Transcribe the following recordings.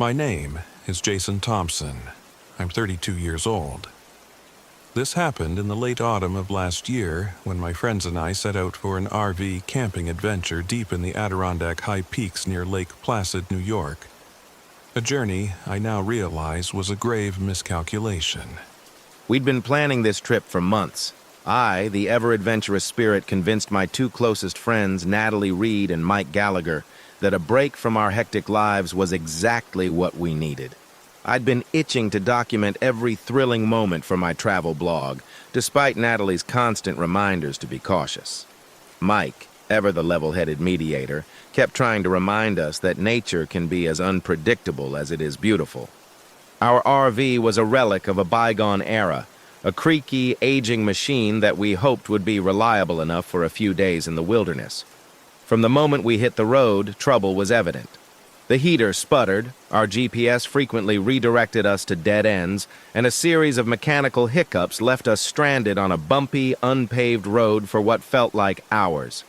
My name is Jason Thompson. I'm 32 years old. This happened in the late autumn of last year when my friends and I set out for an RV camping adventure deep in the Adirondack high peaks near Lake Placid, New York. A journey I now realize was a grave miscalculation. We'd been planning this trip for months. I, the ever-adventurous spirit, convinced my two closest friends, Natalie Reed and Mike Gallagher, that a break from our hectic lives was exactly what we needed. I'd been itching to document every thrilling moment for my travel blog, despite Natalie's constant reminders to be cautious. Mike, ever the level-headed mediator, kept trying to remind us that nature can be as unpredictable as it is beautiful. Our RV was a relic of a bygone era, a creaky, aging machine that we hoped would be reliable enough for a few days in the wilderness. From the moment we hit the road, trouble was evident. The heater sputtered, our GPS frequently redirected us to dead ends, and a series of mechanical hiccups left us stranded on a bumpy, unpaved road for what felt like hours.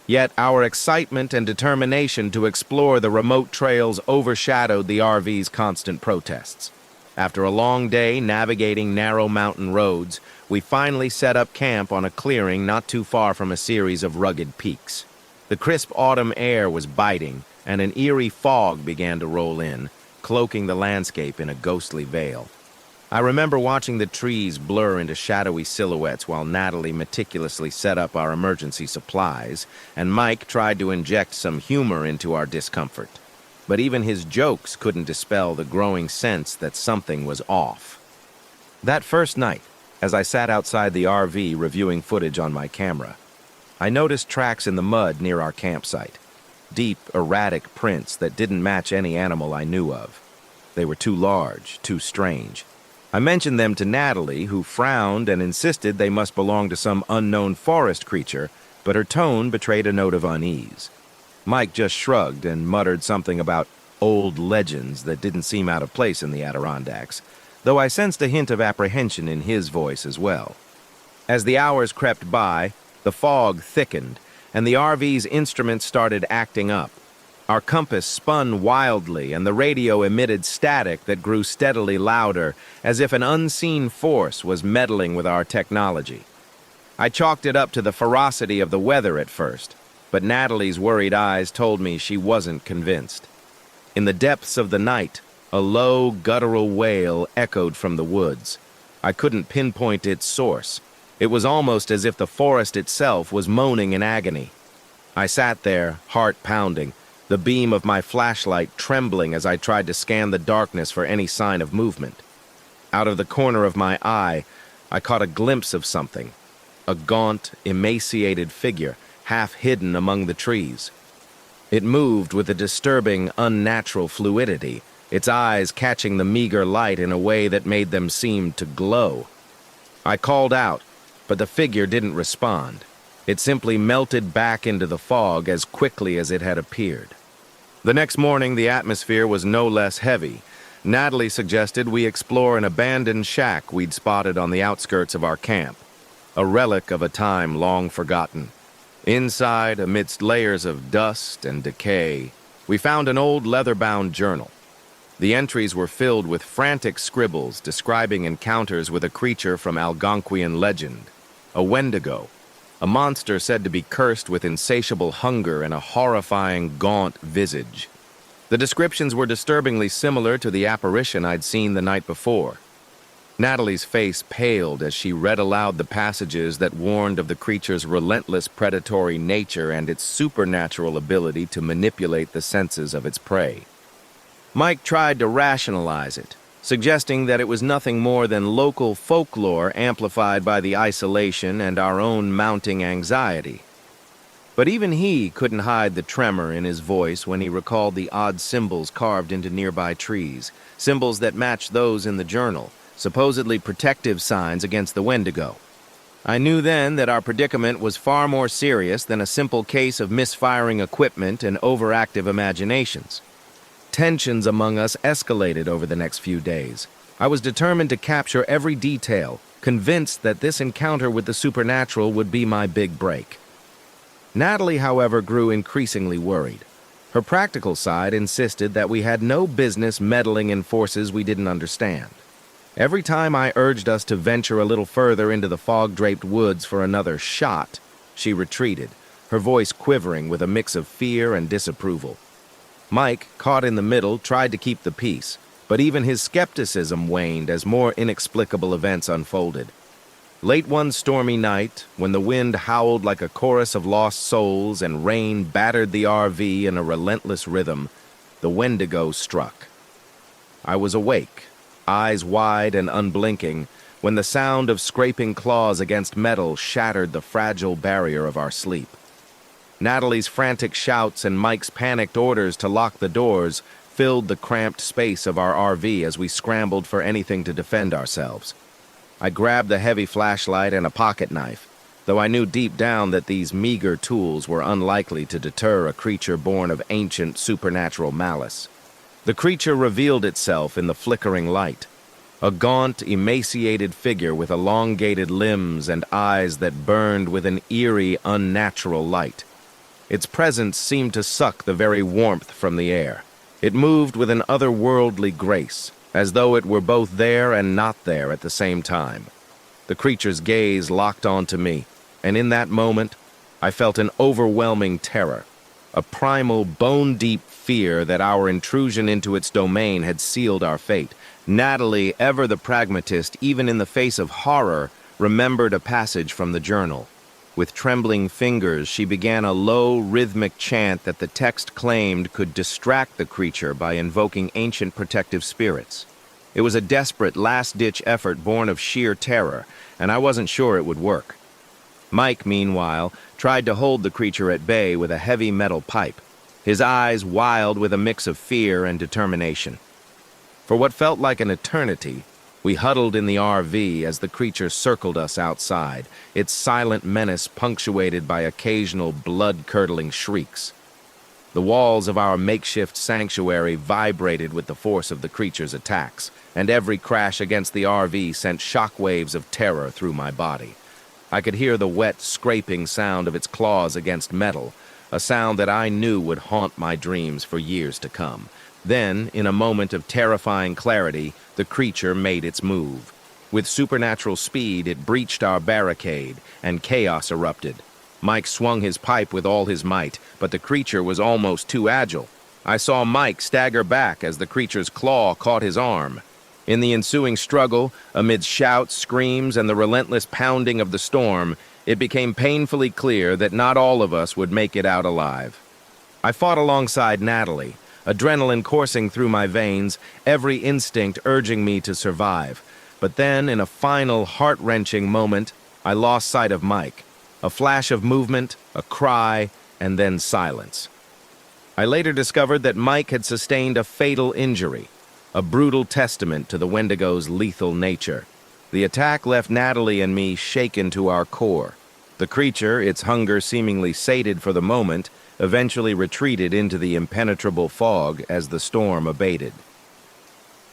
Yet our excitement and determination to explore the remote trails overshadowed the RV's constant protests. After a long day navigating narrow mountain roads, we finally set up camp on a clearing not too far from a series of rugged peaks. The crisp autumn air was biting, and an eerie fog began to roll in, cloaking the landscape in a ghostly veil. I remember watching the trees blur into shadowy silhouettes while Natalie meticulously set up our emergency supplies, and Mike tried to inject some humor into our discomfort. But even his jokes couldn't dispel the growing sense that something was off. That first night, as I sat outside the RV reviewing footage on my camera, I noticed tracks in the mud near our campsite. Deep, erratic prints that didn't match any animal I knew of. They were too large, too strange. I mentioned them to Natalie, who frowned and insisted they must belong to some unknown forest creature, but her tone betrayed a note of unease. Mike just shrugged and muttered something about old legends that didn't seem out of place in the Adirondacks, though I sensed a hint of apprehension in his voice as well. As the hours crept by, the fog thickened, and the RV's instruments started acting up. Our compass spun wildly, and the radio emitted static that grew steadily louder, as if an unseen force was meddling with our technology. I chalked it up to the ferocity of the weather at first, but Natalie's worried eyes told me she wasn't convinced. In the depths of the night, a low, guttural wail echoed from the woods. I couldn't pinpoint its source. It was almost as if the forest itself was moaning in agony. I sat there, heart pounding, the beam of my flashlight trembling as I tried to scan the darkness for any sign of movement. Out of the corner of my eye, I caught a glimpse of something, a gaunt, emaciated figure, half hidden among the trees. It moved with a disturbing, unnatural fluidity, its eyes catching the meager light in a way that made them seem to glow. I called out, but the figure didn't respond. It simply melted back into the fog as quickly as it had appeared. The next morning, the atmosphere was no less heavy. Natalie suggested we explore an abandoned shack we'd spotted on the outskirts of our camp, a relic of a time long forgotten. Inside, amidst layers of dust and decay, we found an old leather-bound journal. The entries were filled with frantic scribbles describing encounters with a creature from Algonquian legend, a Wendigo, a monster said to be cursed with insatiable hunger and a horrifying, gaunt visage. The descriptions were disturbingly similar to the apparition I'd seen the night before. Natalie's face paled as she read aloud the passages that warned of the creature's relentless predatory nature and its supernatural ability to manipulate the senses of its prey. Mike tried to rationalize it, suggesting that it was nothing more than local folklore amplified by the isolation and our own mounting anxiety. But even he couldn't hide the tremor in his voice when he recalled the odd symbols carved into nearby trees, symbols that matched those in the journal, supposedly protective signs against the Wendigo. I knew then that our predicament was far more serious than a simple case of misfiring equipment and overactive imaginations. Tensions among us escalated over the next few days. I was determined to capture every detail, convinced that this encounter with the supernatural would be my big break. Natalie, however, grew increasingly worried. Her practical side insisted that we had no business meddling in forces we didn't understand. Every time I urged us to venture a little further into the fog-draped woods for another shot, she retreated, her voice quivering with a mix of fear and disapproval. Mike, caught in the middle, tried to keep the peace, but even his skepticism waned as more inexplicable events unfolded. Late one stormy night, when the wind howled like a chorus of lost souls and rain battered the RV in a relentless rhythm, the Wendigo struck. I was awake, eyes wide and unblinking, when the sound of scraping claws against metal shattered the fragile barrier of our sleep. Natalie's frantic shouts and Mike's panicked orders to lock the doors filled the cramped space of our RV as we scrambled for anything to defend ourselves. I grabbed a heavy flashlight and a pocket knife, though I knew deep down that these meager tools were unlikely to deter a creature born of ancient supernatural malice. The creature revealed itself in the flickering light, a gaunt, emaciated figure with elongated limbs and eyes that burned with an eerie, unnatural light. Its presence seemed to suck the very warmth from the air. It moved with an otherworldly grace, as though it were both there and not there at the same time. The creature's gaze locked onto me, and in that moment, I felt an overwhelming terror, a primal, bone-deep fear that our intrusion into its domain had sealed our fate. Natalie, ever the pragmatist, even in the face of horror, remembered a passage from the journal. With trembling fingers, she began a low, rhythmic chant that the text claimed could distract the creature by invoking ancient protective spirits. It was a desperate, last-ditch effort born of sheer terror, and I wasn't sure it would work. Mike, meanwhile, tried to hold the creature at bay with a heavy metal pipe, his eyes wild with a mix of fear and determination. For what felt like an eternity, we huddled in the RV as the creature circled us outside, its silent menace punctuated by occasional blood-curdling shrieks. The walls of our makeshift sanctuary vibrated with the force of the creature's attacks, and every crash against the RV sent shockwaves of terror through my body. I could hear the wet, scraping sound of its claws against metal, a sound that I knew would haunt my dreams for years to come. Then, in a moment of terrifying clarity, the creature made its move. With supernatural speed, it breached our barricade, and chaos erupted. Mike swung his pipe with all his might, but the creature was almost too agile. I saw Mike stagger back as the creature's claw caught his arm. In the ensuing struggle, amid shouts, screams, and the relentless pounding of the storm, it became painfully clear that not all of us would make it out alive. I fought alongside Natalie, adrenaline coursing through my veins, every instinct urging me to survive. But then, in a final, heart-wrenching moment, I lost sight of Mike. A flash of movement, a cry, and then silence. I later discovered that Mike had sustained a fatal injury, a brutal testament to the Wendigo's lethal nature. The attack left Natalie and me shaken to our core. The creature, its hunger seemingly sated for the moment, eventually retreated into the impenetrable fog as the storm abated.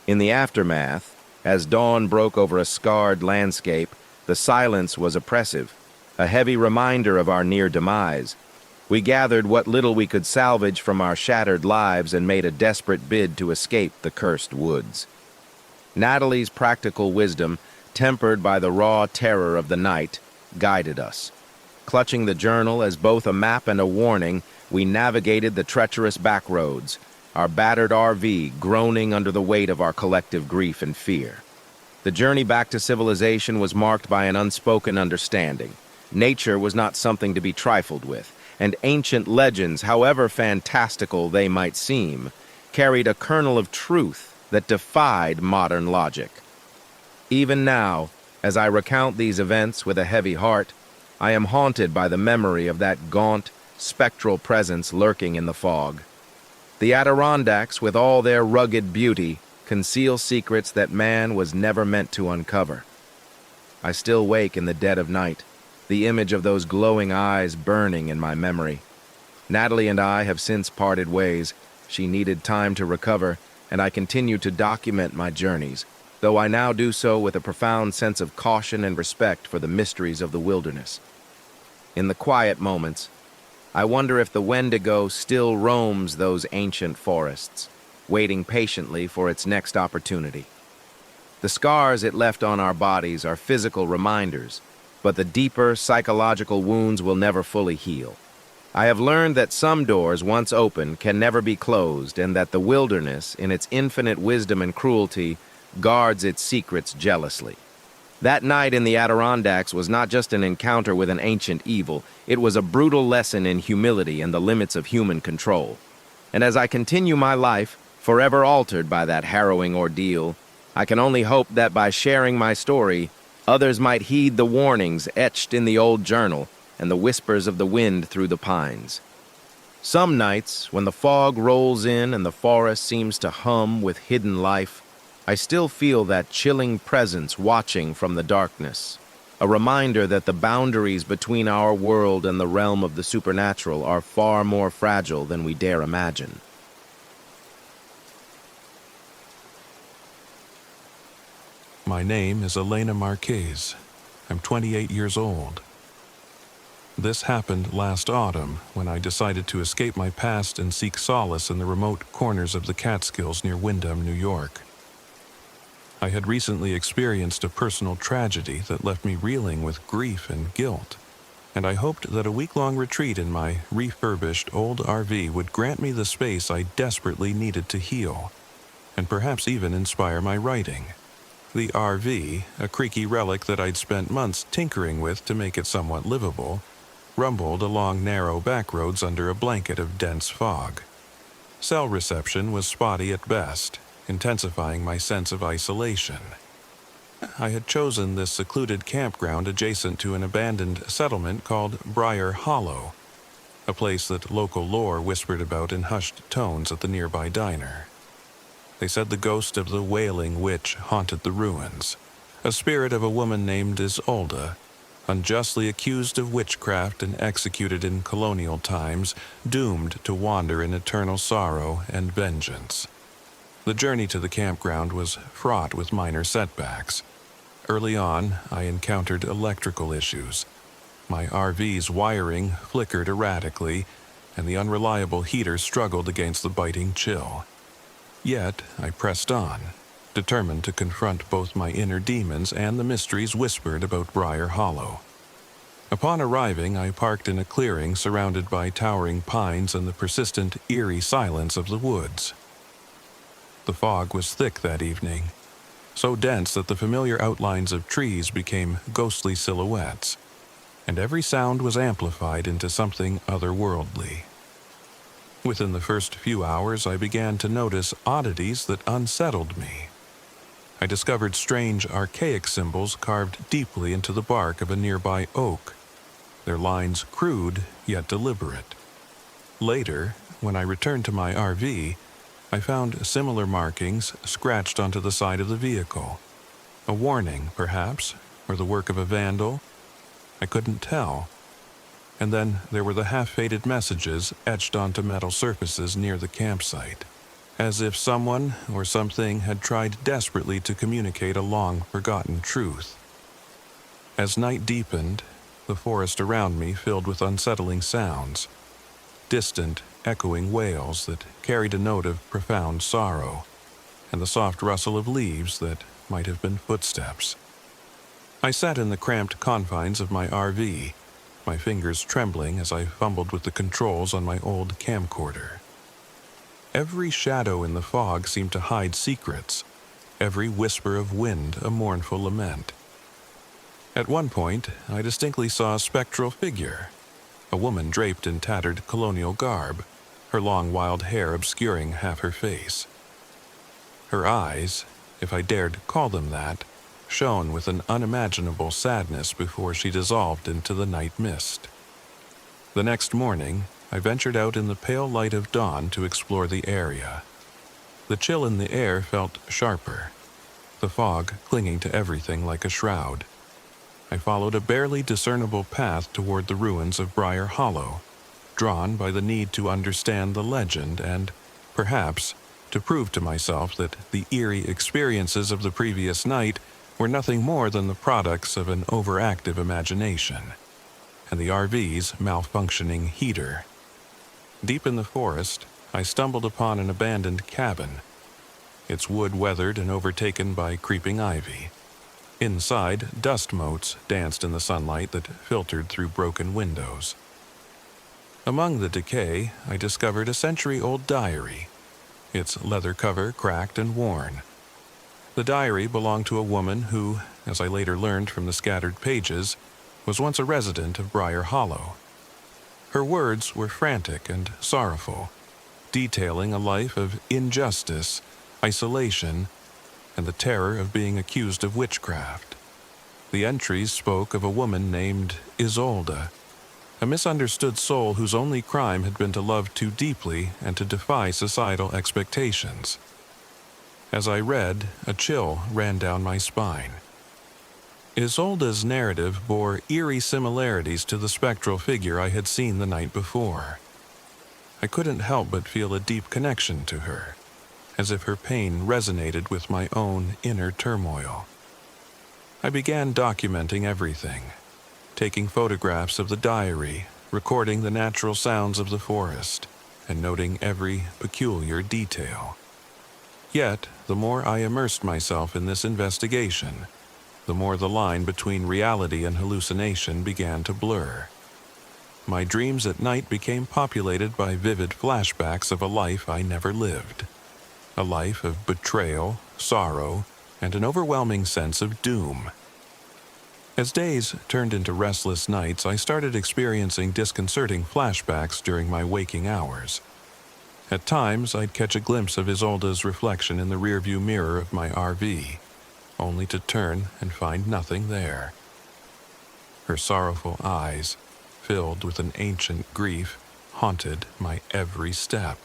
In the aftermath, as dawn broke over a scarred landscape, the silence was oppressive, a heavy reminder of our near demise. We gathered what little we could salvage from our shattered lives and made a desperate bid to escape the cursed woods. Natalie's practical wisdom, tempered by the raw terror of the night, guided us. Clutching the journal as both a map and a warning, we navigated the treacherous back roads, our battered RV groaning under the weight of our collective grief and fear. The journey back to civilization was marked by an unspoken understanding. Nature was not something to be trifled with, and ancient legends, however fantastical they might seem, carried a kernel of truth that defied modern logic. Even now, as I recount these events with a heavy heart, I am haunted by the memory of that gaunt, spectral presence lurking in the fog. The Adirondacks, with all their rugged beauty, conceal secrets that man was never meant to uncover. I still wake in the dead of night, the image of those glowing eyes burning in my memory. Natalie and I have since parted ways. She needed time to recover, and I continue to document my journeys, though I now do so with a profound sense of caution and respect for the mysteries of the wilderness. In the quiet moments, I wonder if the Wendigo still roams those ancient forests, waiting patiently for its next opportunity. The scars it left on our bodies are physical reminders, but the deeper psychological wounds will never fully heal. I have learned that some doors, once open, can never be closed, and that the wilderness, in its infinite wisdom and cruelty, guards its secrets jealously. That night in the Adirondacks was not just an encounter with an ancient evil, it was a brutal lesson in humility and the limits of human control. And as I continue my life, forever altered by that harrowing ordeal, I can only hope that by sharing my story, others might heed the warnings etched in the old journal and the whispers of the wind through the pines. Some nights, when the fog rolls in and the forest seems to hum with hidden life, I still feel that chilling presence watching from the darkness, a reminder that the boundaries between our world and the realm of the supernatural are far more fragile than we dare imagine. My name is Elena Marquez. I'm 28 years old. This happened last autumn when I decided to escape my past and seek solace in the remote corners of the Catskills near Windham, New York. I had recently experienced a personal tragedy that left me reeling with grief and guilt, and I hoped that a week-long retreat in my refurbished old RV would grant me the space I desperately needed to heal, and perhaps even inspire my writing. The RV, a creaky relic that I'd spent months tinkering with to make it somewhat livable, rumbled along narrow back roads under a blanket of dense fog. Cell reception was spotty at best, intensifying my sense of isolation. I had chosen this secluded campground adjacent to an abandoned settlement called Briar Hollow, a place that local lore whispered about in hushed tones at the nearby diner. They said the ghost of the Wailing Witch haunted the ruins, a spirit of a woman named Isolde, unjustly accused of witchcraft and executed in colonial times, doomed to wander in eternal sorrow and vengeance. The journey to the campground was fraught with minor setbacks. Early on, I encountered electrical issues. My RV's wiring flickered erratically, and the unreliable heater struggled against the biting chill. Yet, I pressed on, determined to confront both my inner demons and the mysteries whispered about Briar Hollow. Upon arriving, I parked in a clearing surrounded by towering pines and the persistent, eerie silence of the woods. The fog was thick that evening, so dense that the familiar outlines of trees became ghostly silhouettes, and every sound was amplified into something otherworldly. Within the first few hours, I began to notice oddities that unsettled me. I discovered strange, archaic symbols carved deeply into the bark of a nearby oak, their lines crude yet deliberate. Later, when I returned to my RV, I found similar markings scratched onto the side of the vehicle. A warning, perhaps, or the work of a vandal? I couldn't tell. And then there were the half-faded messages etched onto metal surfaces near the campsite, as if someone or something had tried desperately to communicate a long-forgotten truth. As night deepened, the forest around me filled with unsettling sounds, distant, echoing wails that carried a note of profound sorrow, and the soft rustle of leaves that might have been footsteps. I sat in the cramped confines of my RV, my fingers trembling as I fumbled with the controls on my old camcorder. Every shadow in the fog seemed to hide secrets, every whisper of wind a mournful lament. At one point, I distinctly saw a spectral figure, a woman draped in tattered colonial garb, her long wild hair obscuring half her face. Her eyes, if I dared call them that, shone with an unimaginable sadness before she dissolved into the night mist. The next morning, I ventured out in the pale light of dawn to explore the area. The chill in the air felt sharper, the fog clinging to everything like a shroud. I followed a barely discernible path toward the ruins of Briar Hollow, drawn by the need to understand the legend and, perhaps, to prove to myself that the eerie experiences of the previous night were nothing more than the products of an overactive imagination. and the RV's malfunctioning heater. Deep in the forest, I stumbled upon an abandoned cabin, its wood weathered and overtaken by creeping ivy. Inside, dust motes danced in the sunlight that filtered through broken windows. Among the decay, I discovered a century-old diary, its leather cover cracked and worn. The diary belonged to a woman who, as I later learned from the scattered pages, was once a resident of Briar Hollow. Her words were frantic and sorrowful, detailing a life of injustice, isolation, and the terror of being accused of witchcraft. The entries spoke of a woman named Isolde, a misunderstood soul whose only crime had been to love too deeply and to defy societal expectations. As I read, a chill ran down my spine. Isolde's narrative bore eerie similarities to the spectral figure I had seen the night before. I couldn't help but feel a deep connection to her, as if her pain resonated with my own inner turmoil. I began documenting everything, taking photographs of the diary, recording the natural sounds of the forest, and noting every peculiar detail. Yet, the more I immersed myself in this investigation, the more the line between reality and hallucination began to blur. My dreams at night became populated by vivid flashbacks of a life I never lived. A life of betrayal, sorrow, and an overwhelming sense of doom. As days turned into restless nights, I started experiencing disconcerting flashbacks during my waking hours. At times, I'd catch a glimpse of Isolde's reflection in the rearview mirror of my RV, only to turn and find nothing there. Her sorrowful eyes, filled with an ancient grief, haunted my every step.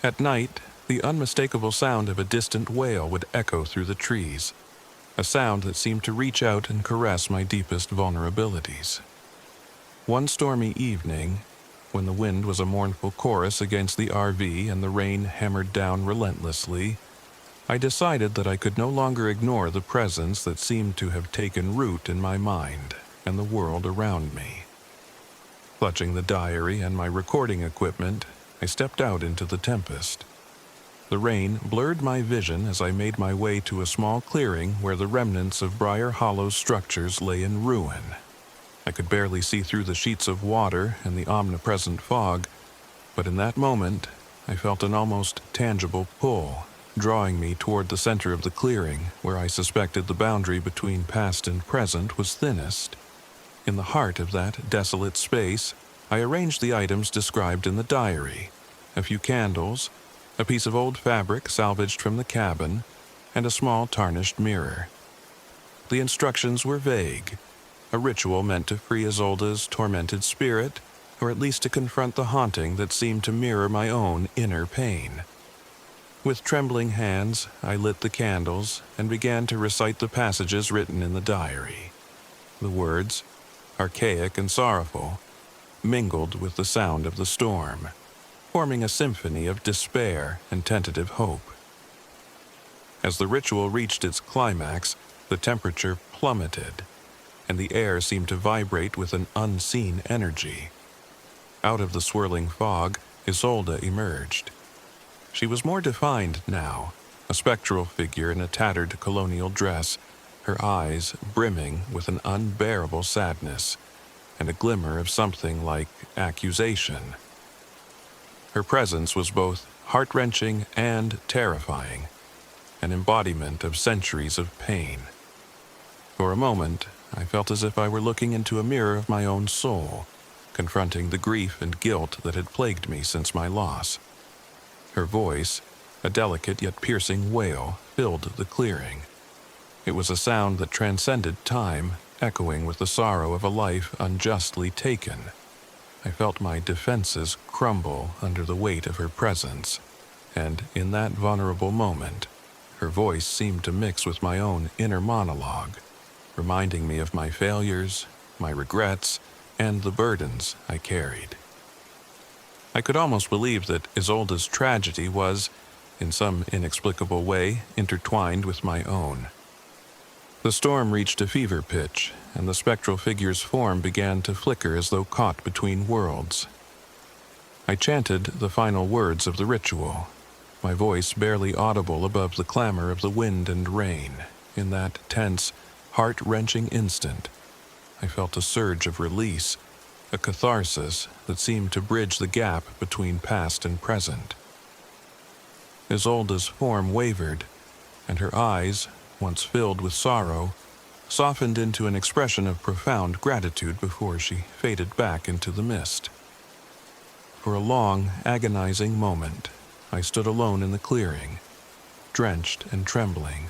At night, the unmistakable sound of a distant wail would echo through the trees, a sound that seemed to reach out and caress my deepest vulnerabilities. One stormy evening, when the wind was a mournful chorus against the RV and the rain hammered down relentlessly, I decided that I could no longer ignore the presence that seemed to have taken root in my mind and the world around me. Clutching the diary and my recording equipment, I stepped out into the tempest. The rain blurred my vision as I made my way to a small clearing where the remnants of Briar Hollow's structures lay in ruin. I could barely see through the sheets of water and the omnipresent fog, but in that moment, I felt an almost tangible pull, drawing me toward the center of the clearing, where I suspected the boundary between past and present was thinnest. In the heart of that desolate space, I arranged the items described in the diary: a few candles, a piece of old fabric salvaged from the cabin, and a small tarnished mirror. The instructions were vague: a ritual meant to free Isolde's tormented spirit, or at least to confront the haunting that seemed to mirror my own inner pain. With trembling hands, I lit the candles and began to recite the passages written in the diary. The words, archaic and sorrowful, mingled with the sound of the storm, forming a symphony of despair and tentative hope. As the ritual reached its climax, the temperature plummeted, and the air seemed to vibrate with an unseen energy. Out of the swirling fog, Isolde emerged. She was more defined now, a spectral figure in a tattered colonial dress, her eyes brimming with an unbearable sadness, and a glimmer of something like accusation. Her presence was both heart-wrenching and terrifying, an embodiment of centuries of pain. For a moment, I felt as if I were looking into a mirror of my own soul, confronting the grief and guilt that had plagued me since my loss. Her voice, a delicate yet piercing wail, filled the clearing. It was a sound that transcended time, echoing with the sorrow of a life unjustly taken. I felt my defenses crumble under the weight of her presence, and in that vulnerable moment, her voice seemed to mix with my own inner monologue, reminding me of my failures, my regrets, and the burdens I carried. I could almost believe that Isolde's tragedy was, in some inexplicable way, intertwined with my own. The storm reached a fever pitch, and the spectral figure's form began to flicker as though caught between worlds. I chanted the final words of the ritual, my voice barely audible above the clamor of the wind and rain. In that tense, heart-wrenching instant, I felt a surge of release, a catharsis that seemed to bridge the gap between past and present. Isolde's form wavered, and her eyes, once filled with sorrow, softened into an expression of profound gratitude before she faded back into the mist. For a long, agonizing moment, I stood alone in the clearing, drenched and trembling,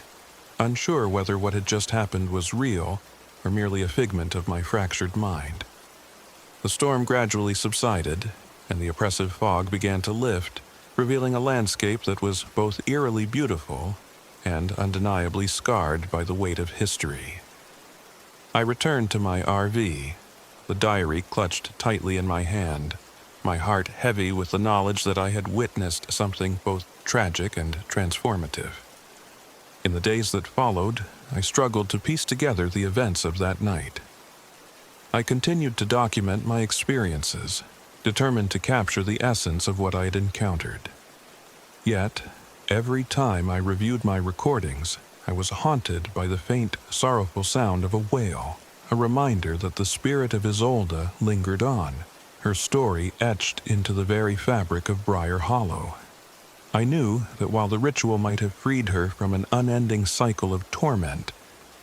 unsure whether what had just happened was real or merely a figment of my fractured mind. The storm gradually subsided, and the oppressive fog began to lift, revealing a landscape that was both eerily beautiful and undeniably scarred by the weight of history. I returned to my RV, the diary clutched tightly in my hand, my heart heavy with the knowledge that I had witnessed something both tragic and transformative. In the days that followed, I struggled to piece together the events of that night. I continued to document my experiences, determined to capture the essence of what I had encountered. Yet, every time I reviewed my recordings, I was haunted by the faint, sorrowful sound of a wail, a reminder that the spirit of Isolde lingered on, her story etched into the very fabric of Briar Hollow. I knew that while the ritual might have freed her from an unending cycle of torment,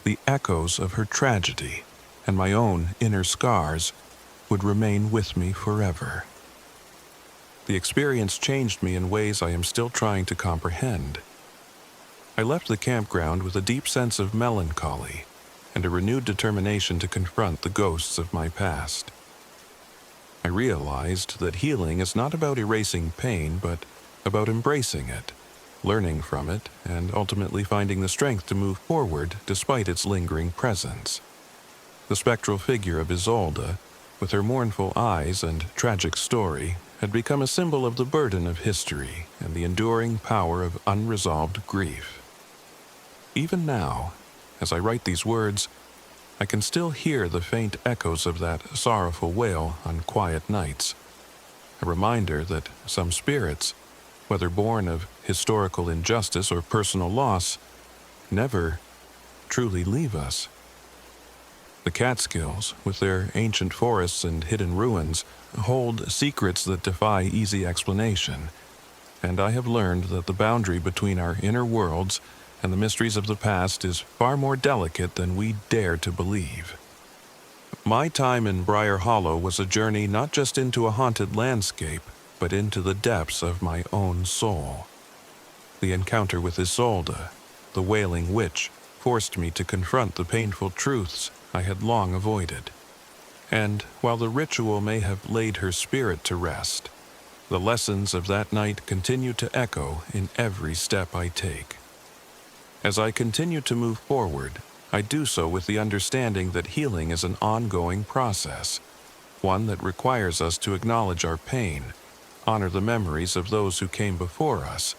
the echoes of her tragedy and my own inner scars would remain with me forever. The experience changed me in ways I am still trying to comprehend. I left the campground with a deep sense of melancholy and a renewed determination to confront the ghosts of my past. I realized that healing is not about erasing pain, but about embracing it, learning from it, and ultimately finding the strength to move forward despite its lingering presence. The spectral figure of Isolde, with her mournful eyes and tragic story, had become a symbol of the burden of history and the enduring power of unresolved grief. Even now, as I write these words, I can still hear the faint echoes of that sorrowful wail on quiet nights, a reminder that some spirits, whether born of historical injustice or personal loss, never truly leave us. The Catskills, with their ancient forests and hidden ruins, hold secrets that defy easy explanation, and I have learned that the boundary between our inner worlds and the mysteries of the past is far more delicate than we dare to believe. My time in Briar Hollow was a journey not just into a haunted landscape, but into the depths of my own soul. The encounter with Isolde, the wailing witch, forced me to confront the painful truths I had long avoided. And while the ritual may have laid her spirit to rest, the lessons of that night continue to echo in every step I take. As I continue to move forward, I do so with the understanding that healing is an ongoing process, one that requires us to acknowledge our pain, honor the memories of those who came before us,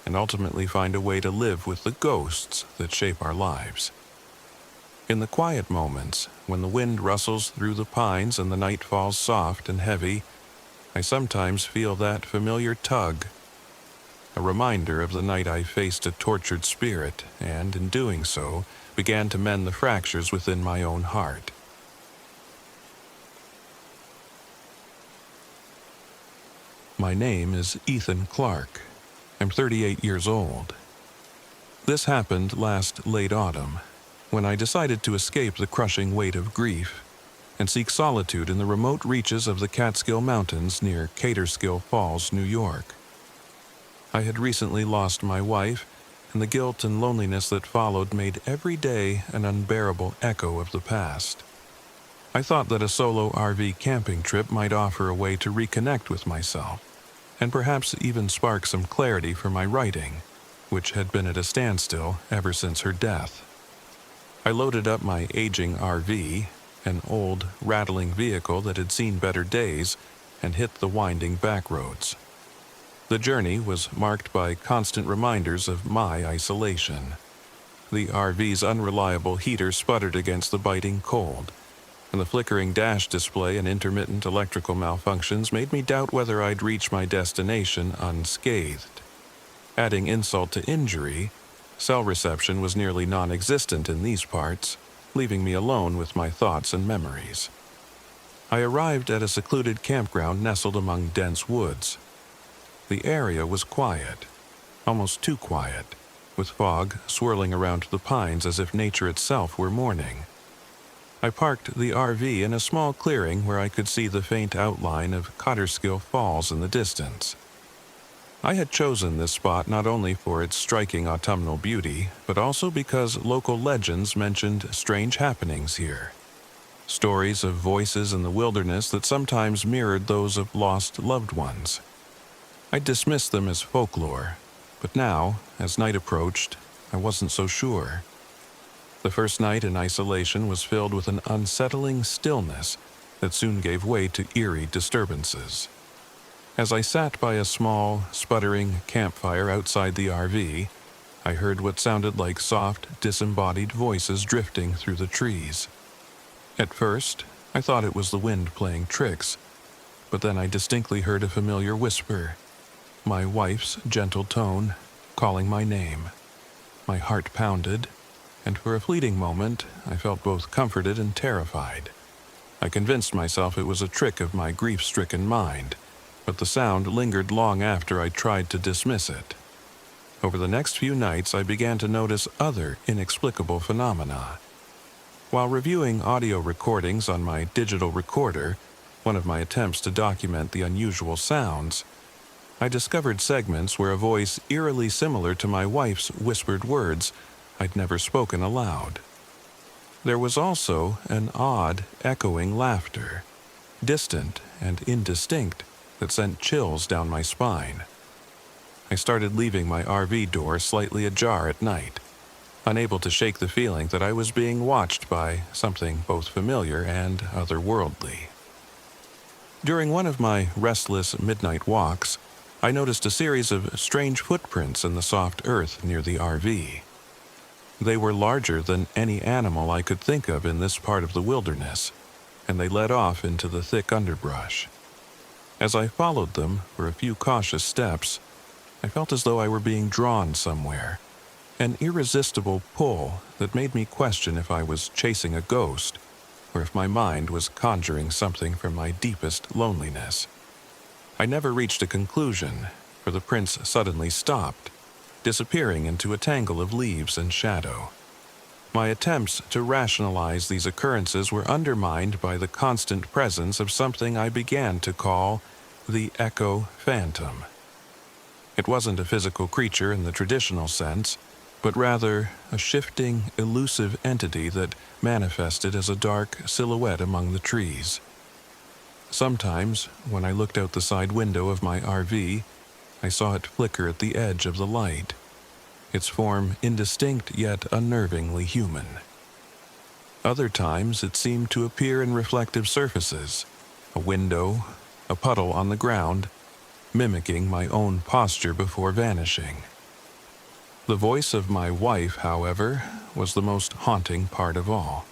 and ultimately find a way to live with the ghosts that shape our lives. In the quiet moments, when the wind rustles through the pines and the night falls soft and heavy, I sometimes feel that familiar tug, a reminder of the night I faced a tortured spirit and, in doing so, began to mend the fractures within my own heart. My name is Ethan Clark. I'm 38 years old. This happened last late autumn, when I decided to escape the crushing weight of grief and seek solitude in the remote reaches of the Catskill Mountains near Caterskill Falls, New York. I had recently lost my wife, and the guilt and loneliness that followed made every day an unbearable echo of the past. I thought that a solo RV camping trip might offer a way to reconnect with myself, and perhaps even spark some clarity for my writing, which had been at a standstill ever since her death. I loaded up my aging RV, an old, rattling vehicle that had seen better days, and hit the winding back roads. The journey was marked by constant reminders of my isolation. The RV's unreliable heater sputtered against the biting cold, and the flickering dash display and intermittent electrical malfunctions made me doubt whether I'd reach my destination unscathed. Adding insult to injury, cell reception was nearly non-existent in these parts, leaving me alone with my thoughts and memories. I arrived at a secluded campground nestled among dense woods. The area was quiet, almost too quiet, with fog swirling around the pines as if nature itself were mourning. I parked the RV in a small clearing where I could see the faint outline of Catskill Falls in the distance. I had chosen this spot not only for its striking autumnal beauty, but also because local legends mentioned strange happenings here. Stories of voices in the wilderness that sometimes mirrored those of lost loved ones. I dismissed them as folklore, but now, as night approached, I wasn't so sure. The first night in isolation was filled with an unsettling stillness that soon gave way to eerie disturbances. As I sat by a small, sputtering campfire outside the RV, I heard what sounded like soft, disembodied voices drifting through the trees. At first, I thought it was the wind playing tricks, but then I distinctly heard a familiar whisper, my wife's gentle tone, calling my name. My heart pounded, and for a fleeting moment, I felt both comforted and terrified. I convinced myself it was a trick of my grief-stricken mind, but the sound lingered long after I tried to dismiss it. Over the next few nights, I began to notice other inexplicable phenomena. While reviewing audio recordings on my digital recorder, one of my attempts to document the unusual sounds, I discovered segments where a voice eerily similar to my wife's whispered words I'd never spoken aloud. There was also an odd, echoing laughter, distant and indistinct, that sent chills down my spine. I started leaving my RV door slightly ajar at night, unable to shake the feeling that I was being watched by something both familiar and otherworldly. During one of my restless midnight walks, I noticed a series of strange footprints in the soft earth near the RV. They were larger than any animal I could think of in this part of the wilderness, and they led off into the thick underbrush. As I followed them for a few cautious steps, I felt as though I were being drawn somewhere, an irresistible pull that made me question if I was chasing a ghost or if my mind was conjuring something from my deepest loneliness. I never reached a conclusion, for the prints suddenly stopped, disappearing into a tangle of leaves and shadow. My attempts to rationalize these occurrences were undermined by the constant presence of something I began to call the Echo Phantom. It wasn't a physical creature in the traditional sense, but rather a shifting, elusive entity that manifested as a dark silhouette among the trees. Sometimes, when I looked out the side window of my RV, I saw it flicker at the edge of the light, its form indistinct yet unnervingly human. Other times it seemed to appear in reflective surfaces, a window, a puddle on the ground, mimicking my own posture before vanishing. The voice of my wife, however, was the most haunting part of all.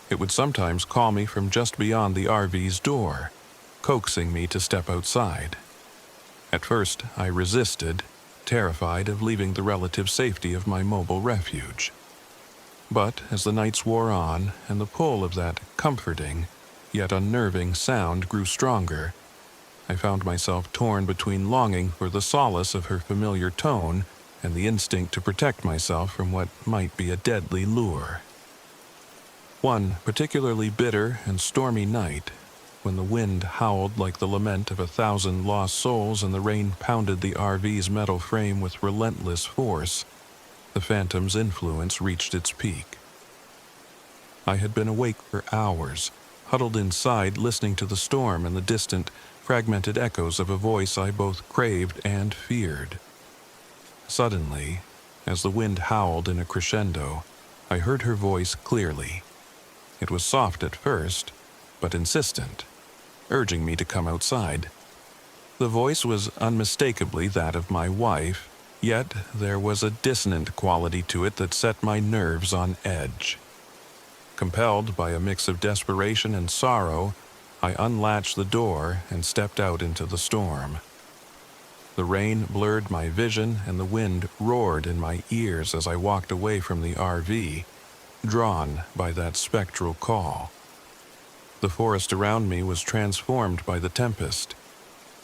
It would sometimes call me from just beyond the RV's door, coaxing me to step outside. At first, I resisted, terrified of leaving the relative safety of my mobile refuge. But as the nights wore on and the pull of that comforting, yet unnerving sound grew stronger, I found myself torn between longing for the solace of her familiar tone and the instinct to protect myself from what might be a deadly lure. One particularly bitter and stormy night, when the wind howled like the lament of 1,000 lost souls and the rain pounded the RV's metal frame with relentless force, the phantom's influence reached its peak. I had been awake for hours, huddled inside listening to the storm and the distant, fragmented echoes of a voice I both craved and feared. Suddenly, as the wind howled in a crescendo, I heard her voice clearly. It was soft at first, but insistent, urging me to come outside. The voice was unmistakably that of my wife, Yet there was a dissonant quality to it that set my nerves on edge. Compelled by a mix of desperation and sorrow, I unlatched the door and stepped out into the storm. The rain blurred my vision and the wind roared in my ears as I walked away from the RV, drawn by that spectral call. The forest around me was transformed by the tempest.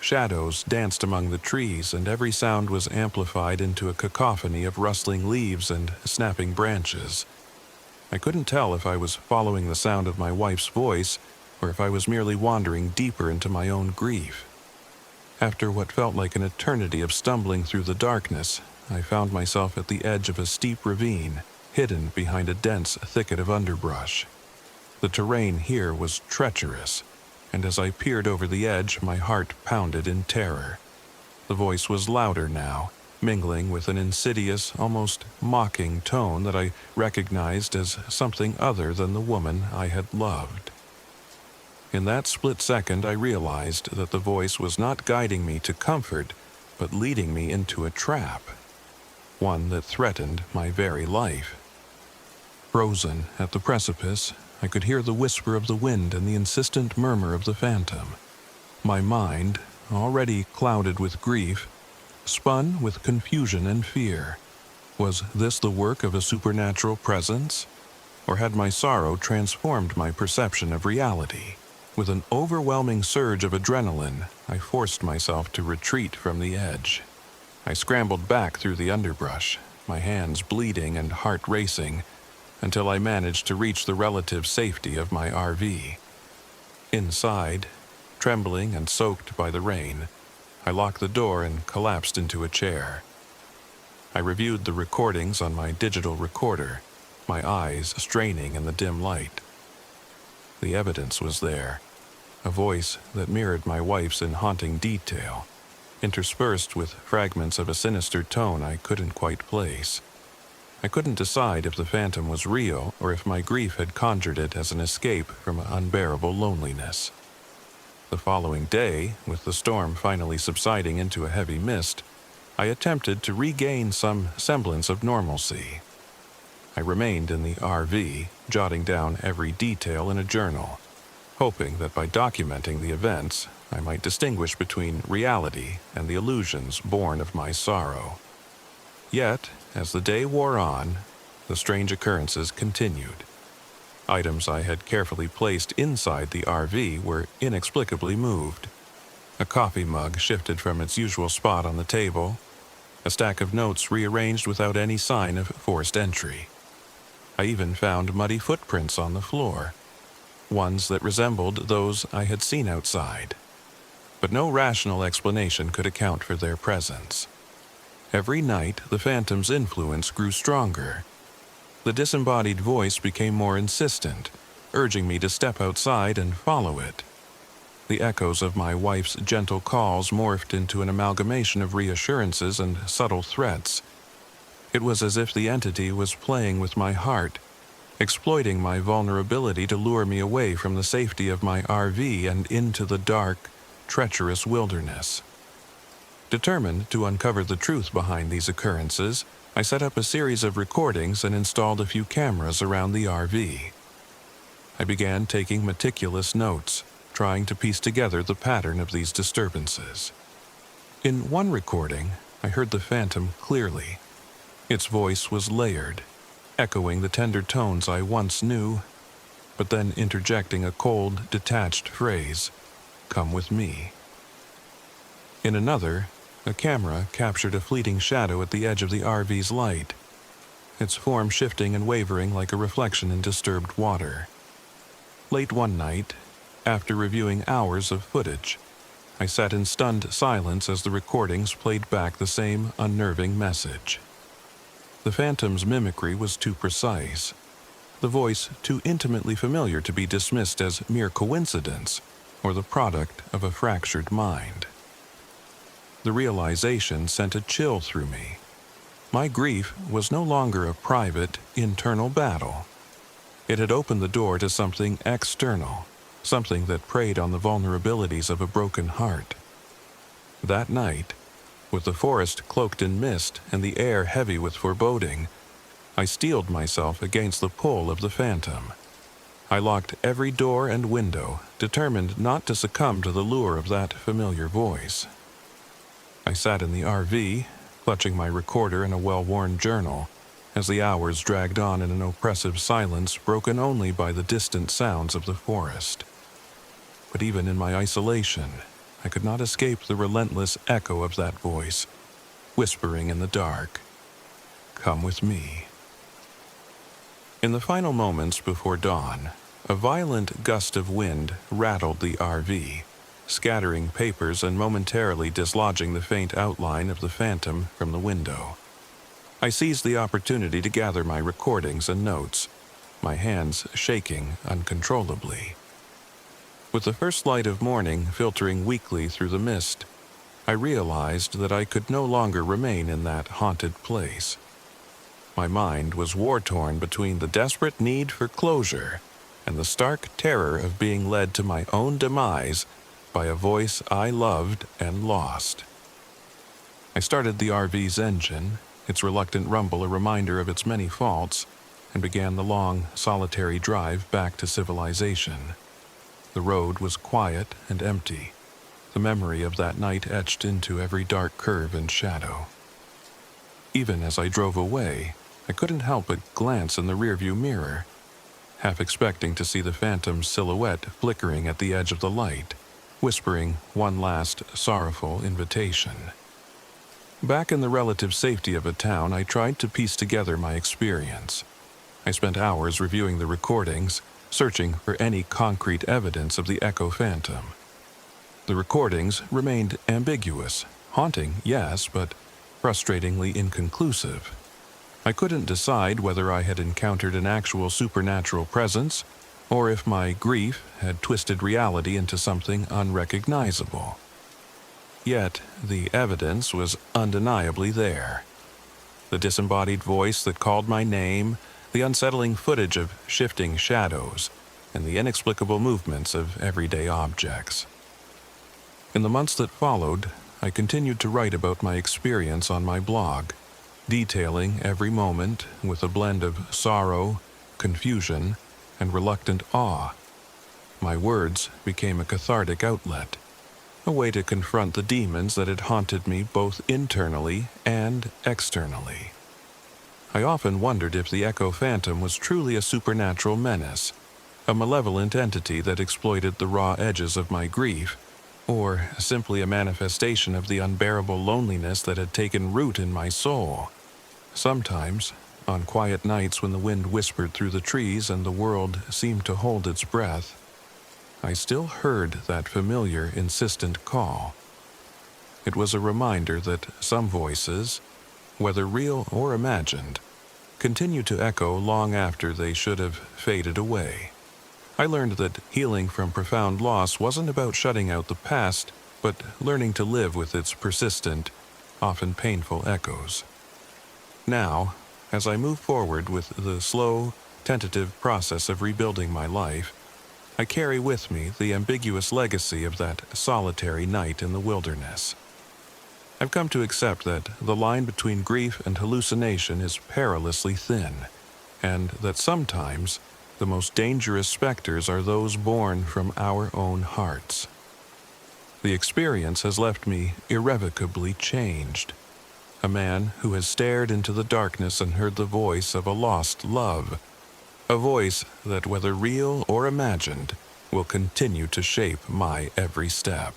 Shadows danced among the trees, and every sound was amplified into a cacophony of rustling leaves and snapping branches. I couldn't tell if I was following the sound of my wife's voice or if I was merely wandering deeper into my own grief. After what felt like an eternity of stumbling through the darkness, I found myself at the edge of a steep ravine, hidden behind a dense thicket of underbrush. The terrain here was treacherous, and as I peered over the edge, my heart pounded in terror. The voice was louder now, mingling with an insidious, almost mocking tone that I recognized as something other than the woman I had loved. In that split second, I realized that the voice was not guiding me to comfort, but leading me into a trap, one that threatened my very life. Frozen at the precipice, I could hear the whisper of the wind and the insistent murmur of the phantom. My mind, already clouded with grief, spun with confusion and fear. Was this the work of a supernatural presence? Or had my sorrow transformed my perception of reality? With an overwhelming surge of adrenaline, I forced myself to retreat from the edge. I scrambled back through the underbrush, my hands bleeding and heart racing, until I managed to reach the relative safety of my RV. Inside, trembling and soaked by the rain, I locked the door and collapsed into a chair. I reviewed the recordings on my digital recorder, my eyes straining in the dim light. The evidence was there, a voice that mirrored my wife's in haunting detail, interspersed with fragments of a sinister tone I couldn't quite place. I couldn't decide if the phantom was real or if my grief had conjured it as an escape from unbearable loneliness. The following day, with the storm finally subsiding into a heavy mist, I attempted to regain some semblance of normalcy. I remained in the RV, jotting down every detail in a journal, hoping that by documenting the events, I might distinguish between reality and the illusions born of my sorrow. Yet, as the day wore on, the strange occurrences continued. Items I had carefully placed inside the RV were inexplicably moved. A coffee mug shifted from its usual spot on the table, a stack of notes rearranged without any sign of forced entry. I even found muddy footprints on the floor, ones that resembled those I had seen outside. But no rational explanation could account for their presence. Every night, the phantom's influence grew stronger. The disembodied voice became more insistent, urging me to step outside and follow it. The echoes of my wife's gentle calls morphed into an amalgamation of reassurances and subtle threats. It was as if the entity was playing with my heart, exploiting my vulnerability to lure me away from the safety of my RV and into the dark, treacherous wilderness. Determined to uncover the truth behind these occurrences, I set up a series of recordings and installed a few cameras around the RV. I began taking meticulous notes, trying to piece together the pattern of these disturbances. In one recording, I heard the phantom clearly. Its voice was layered, echoing the tender tones I once knew, but then interjecting a cold, detached phrase, "Come with me." In another, a camera captured a fleeting shadow at the edge of the RV's light, its form shifting and wavering like a reflection in disturbed water. Late one night, after reviewing hours of footage, I sat in stunned silence as the recordings played back the same unnerving message. The phantom's mimicry was too precise, the voice too intimately familiar to be dismissed as mere coincidence or the product of a fractured mind. The realization sent a chill through me. My grief was no longer a private, internal battle. It had opened the door to something external, something that preyed on the vulnerabilities of a broken heart. That night, With the forest cloaked in mist and the air heavy with foreboding, I steeled myself against the pull of the phantom. I locked every door and window, determined not to succumb to the lure of that familiar voice. I sat in the RV, clutching my recorder and a well-worn journal, as the hours dragged on in an oppressive silence broken only by the distant sounds of the forest. But even in my isolation, I could not escape the relentless echo of that voice, whispering in the dark, "Come with me." In the final moments before dawn, a violent gust of wind rattled the RV, scattering papers and momentarily dislodging the faint outline of the phantom from the window. I seized the opportunity to gather my recordings and notes, my hands shaking uncontrollably. With the first light of morning filtering weakly through the mist, I realized that I could no longer remain in that haunted place. My mind was war-torn between the desperate need for closure and the stark terror of being led to my own demise by a voice I loved and lost. I started the RV's engine, its reluctant rumble a reminder of its many faults, and began the long, solitary drive back to civilization. The road was quiet and empty, the memory of that night etched into every dark curve and shadow. Even as I drove away, I couldn't help but glance in the rearview mirror, half expecting to see the phantom's silhouette flickering at the edge of the light, whispering one last sorrowful invitation. Back in the relative safety of a town, I tried to piece together my experience. I spent hours reviewing the recordings, searching for any concrete evidence of the echo phantom. The recordings remained ambiguous, haunting, yes, but frustratingly inconclusive. I couldn't decide whether I had encountered an actual supernatural presence, or if my grief had twisted reality into something unrecognizable. Yet, the evidence was undeniably there. The disembodied voice that called my name, the unsettling footage of shifting shadows, and the inexplicable movements of everyday objects. In the months that followed, I continued to write about my experience on my blog, detailing every moment with a blend of sorrow, confusion, and reluctant awe. My words became a cathartic outlet, a way to confront the demons that had haunted me both internally and externally. I often wondered if the echo phantom was truly a supernatural menace, a malevolent entity that exploited the raw edges of my grief, or simply a manifestation of the unbearable loneliness that had taken root in my soul. Sometimes, on quiet nights when the wind whispered through the trees and the world seemed to hold its breath, I still heard that familiar, insistent call. It was a reminder that some voices, whether real or imagined, continue to echo long after they should have faded away. I learned that healing from profound loss wasn't about shutting out the past, but learning to live with its persistent, often painful echoes. Now, as I move forward with the slow, tentative process of rebuilding my life, I carry with me the ambiguous legacy of that solitary night in the wilderness. I've come to accept that the line between grief and hallucination is perilously thin, and that sometimes the most dangerous specters are those born from our own hearts. The experience has left me irrevocably changed, a man who has stared into the darkness and heard the voice of a lost love, a voice that, whether real or imagined, will continue to shape my every step.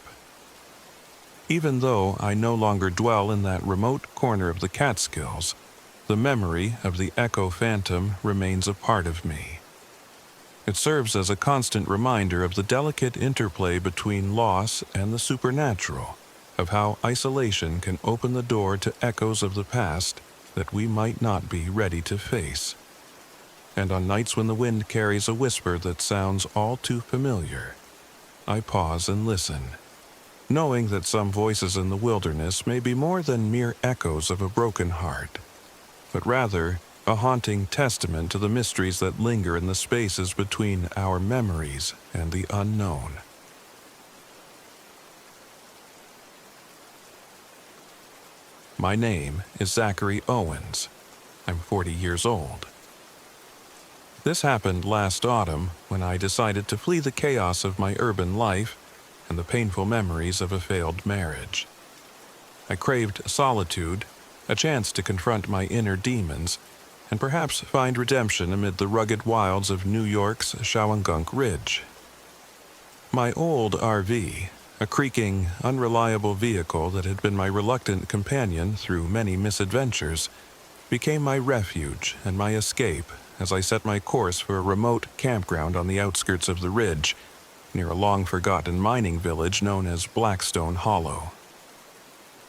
Even though I no longer dwell in that remote corner of the Catskills, the memory of the echo phantom remains a part of me. It serves as a constant reminder of the delicate interplay between loss and the supernatural, of how isolation can open the door to echoes of the past that we might not be ready to face. And on nights when the wind carries a whisper that sounds all too familiar, I pause and listen, knowing that some voices in the wilderness may be more than mere echoes of a broken heart, but rather a haunting testament to the mysteries that linger in the spaces between our memories and the unknown. My name is Zachary Owens. I'm 40 years old. This happened last autumn when I decided to flee the chaos of my urban life and the painful memories of a failed marriage. I craved solitude, a chance to confront my inner demons, and perhaps find redemption amid the rugged wilds of New York's Shawangunk Ridge. My old RV, a creaking, unreliable vehicle that had been my reluctant companion through many misadventures, became my refuge and my escape as I set my course for a remote campground on the outskirts of the ridge, near a long-forgotten mining village known as Blackstone Hollow.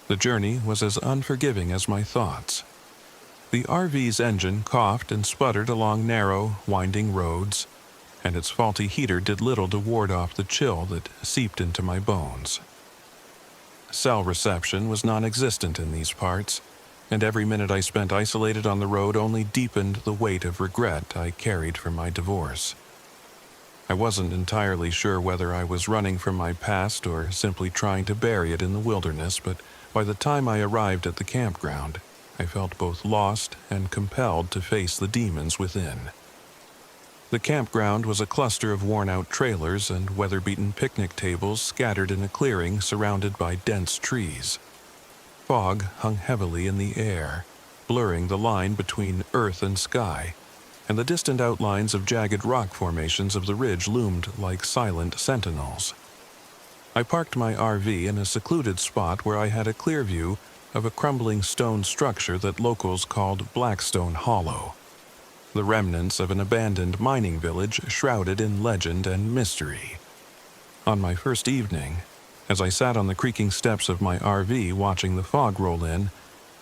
The journey was as unforgiving as my thoughts. The RV's engine coughed and sputtered along narrow, winding roads, and its faulty heater did little to ward off the chill that seeped into my bones. Cell reception was non-existent in these parts, and every minute I spent isolated on the road only deepened the weight of regret I carried from my divorce. I wasn't entirely sure whether I was running from my past or simply trying to bury it in the wilderness, but by the time I arrived at the campground, I felt both lost and compelled to face the demons within. The campground was a cluster of worn-out trailers and weather-beaten picnic tables scattered in a clearing surrounded by dense trees. Fog hung heavily in the air, blurring the line between earth and sky, and the distant outlines of jagged rock formations of the ridge loomed like silent sentinels. I parked my RV in a secluded spot where I had a clear view of a crumbling stone structure that locals called Blackstone Hollow, the remnants of an abandoned mining village shrouded in legend and mystery. On my first evening, as I sat on the creaking steps of my RV watching the fog roll in,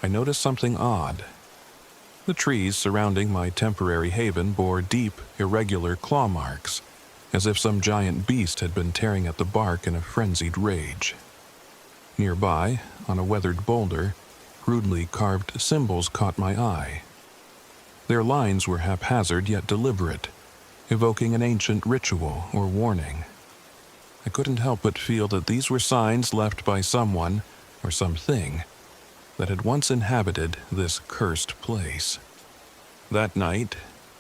I noticed something odd. The trees surrounding my temporary haven bore deep, irregular claw marks, as if some giant beast had been tearing at the bark in a frenzied rage. Nearby, on a weathered boulder, rudely carved symbols caught my eye. Their lines were haphazard yet deliberate, evoking an ancient ritual or warning. I couldn't help but feel that these were signs left by someone, or something, that had once inhabited this cursed place. That night,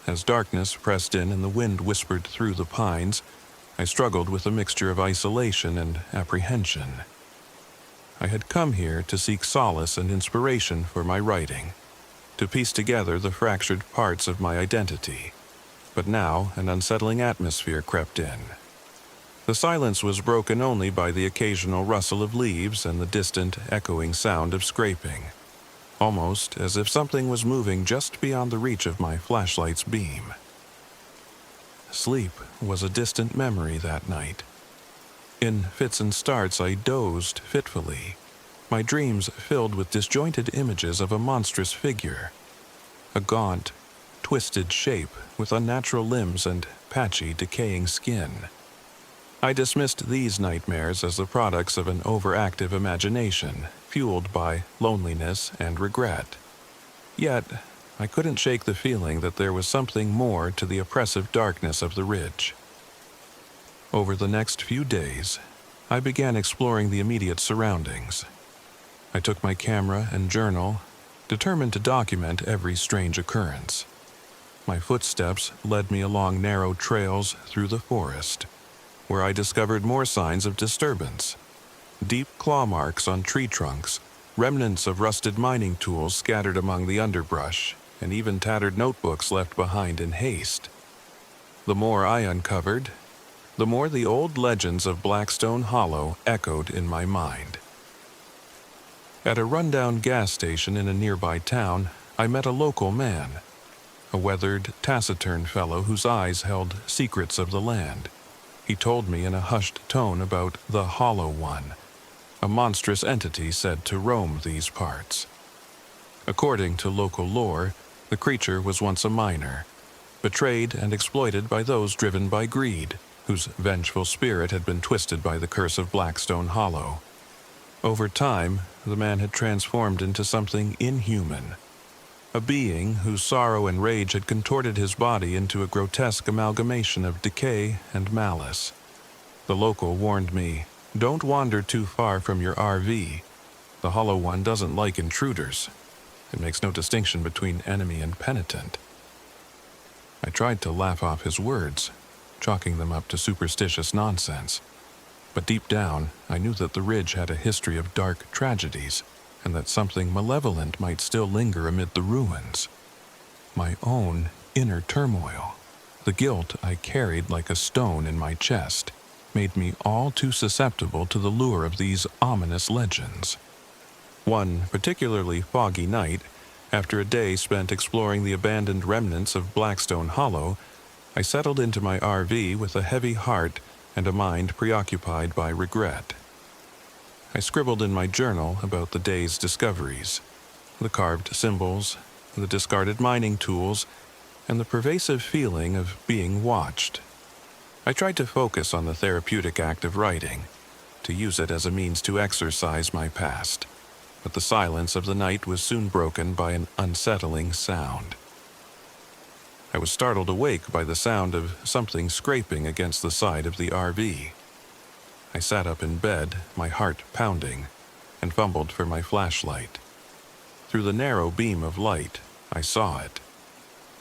as darkness pressed in and the wind whispered through the pines, I struggled with a mixture of isolation and apprehension. I had come here to seek solace and inspiration for my writing, to piece together the fractured parts of my identity, but now an unsettling atmosphere crept in. The silence was broken only by the occasional rustle of leaves and the distant, echoing sound of scraping, almost as if something was moving just beyond the reach of my flashlight's beam. Sleep was a distant memory that night. In fits and starts, I dozed fitfully, my dreams filled with disjointed images of a monstrous figure, a gaunt, twisted shape with unnatural limbs and patchy, decaying skin. I dismissed these nightmares as the products of an overactive imagination, fueled by loneliness and regret. Yet, I couldn't shake the feeling that there was something more to the oppressive darkness of the ridge. Over the next few days, I began exploring the immediate surroundings. I took my camera and journal, determined to document every strange occurrence. My footsteps led me along narrow trails through the forest, where I discovered more signs of disturbance. Deep claw marks on tree trunks, remnants of rusted mining tools scattered among the underbrush, and even tattered notebooks left behind in haste. The more I uncovered, the more the old legends of Blackstone Hollow echoed in my mind. At a rundown gas station in a nearby town, I met a local man, a weathered, taciturn fellow whose eyes held secrets of the land. He told me in a hushed tone about the Hollow One, a monstrous entity said to roam these parts. According to local lore, the creature was once a miner, betrayed and exploited by those driven by greed, whose vengeful spirit had been twisted by the curse of Blackstone Hollow. Over time, the man had transformed into something inhuman, a being whose sorrow and rage had contorted his body into a grotesque amalgamation of decay and malice. The local warned me, "Don't wander too far from your RV. The Hollow One doesn't like intruders. It makes no distinction between enemy and penitent. I tried to laugh off his words, chalking them up to superstitious nonsense. But deep down, I knew that the ridge had a history of dark tragedies, and that something malevolent might still linger amid the ruins. My own inner turmoil, the guilt I carried like a stone in my chest, made me all too susceptible to the lure of these ominous legends. One particularly foggy night, after a day spent exploring the abandoned remnants of Blackstone Hollow, I settled into my RV with a heavy heart and a mind preoccupied by regret. I scribbled in my journal about the day's discoveries, the carved symbols, the discarded mining tools, and the pervasive feeling of being watched. I tried to focus on the therapeutic act of writing, to use it as a means to exorcise my past, but the silence of the night was soon broken by an unsettling sound. I was startled awake by the sound of something scraping against the side of the RV. I sat up in bed, my heart pounding, and fumbled for my flashlight. Through the narrow beam of light, I saw it.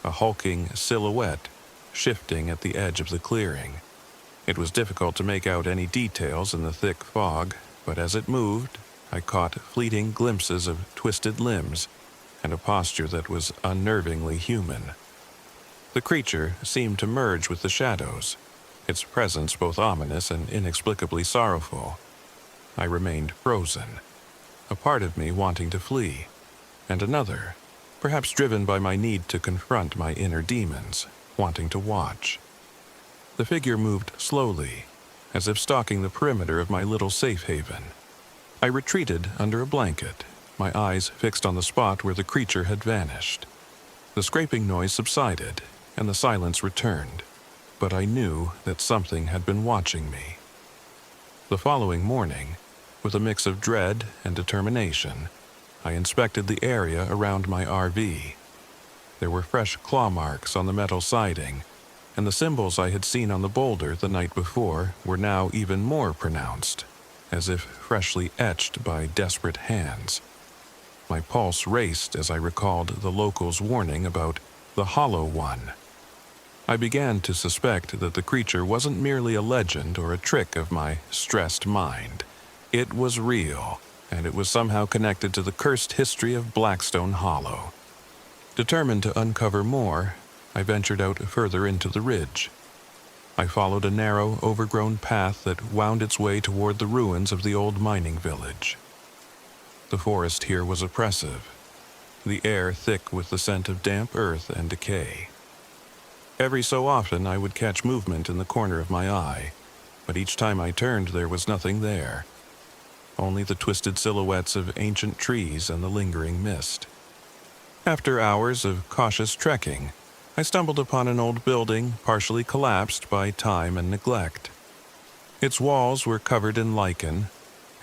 A hulking silhouette, shifting at the edge of the clearing. It was difficult to make out any details in the thick fog, but as it moved, I caught fleeting glimpses of twisted limbs and a posture that was unnervingly human. The creature seemed to merge with the shadows, its presence both ominous and inexplicably sorrowful. I remained frozen, a part of me wanting to flee, and another, perhaps driven by my need to confront my inner demons, wanting to watch. The figure moved slowly, as if stalking the perimeter of my little safe haven. I retreated under a blanket, my eyes fixed on the spot where the creature had vanished. The scraping noise subsided, and the silence returned, but I knew that something had been watching me. The following morning, with a mix of dread and determination, I inspected the area around my RV. There were fresh claw marks on the metal siding, and the symbols I had seen on the boulder the night before were now even more pronounced, as if freshly etched by desperate hands. My pulse raced as I recalled the locals' warning about the Hollow One. I began to suspect that the creature wasn't merely a legend or a trick of my stressed mind. It was real, and it was somehow connected to the cursed history of Blackstone Hollow. Determined to uncover more, I ventured out further into the ridge. I followed a narrow, overgrown path that wound its way toward the ruins of the old mining village. The forest here was oppressive, the air thick with the scent of damp earth and decay. Every so often I would catch movement in the corner of my eye, but each time I turned there was nothing there. Only the twisted silhouettes of ancient trees and the lingering mist. After hours of cautious trekking, I stumbled upon an old building partially collapsed by time and neglect. Its walls were covered in lichen,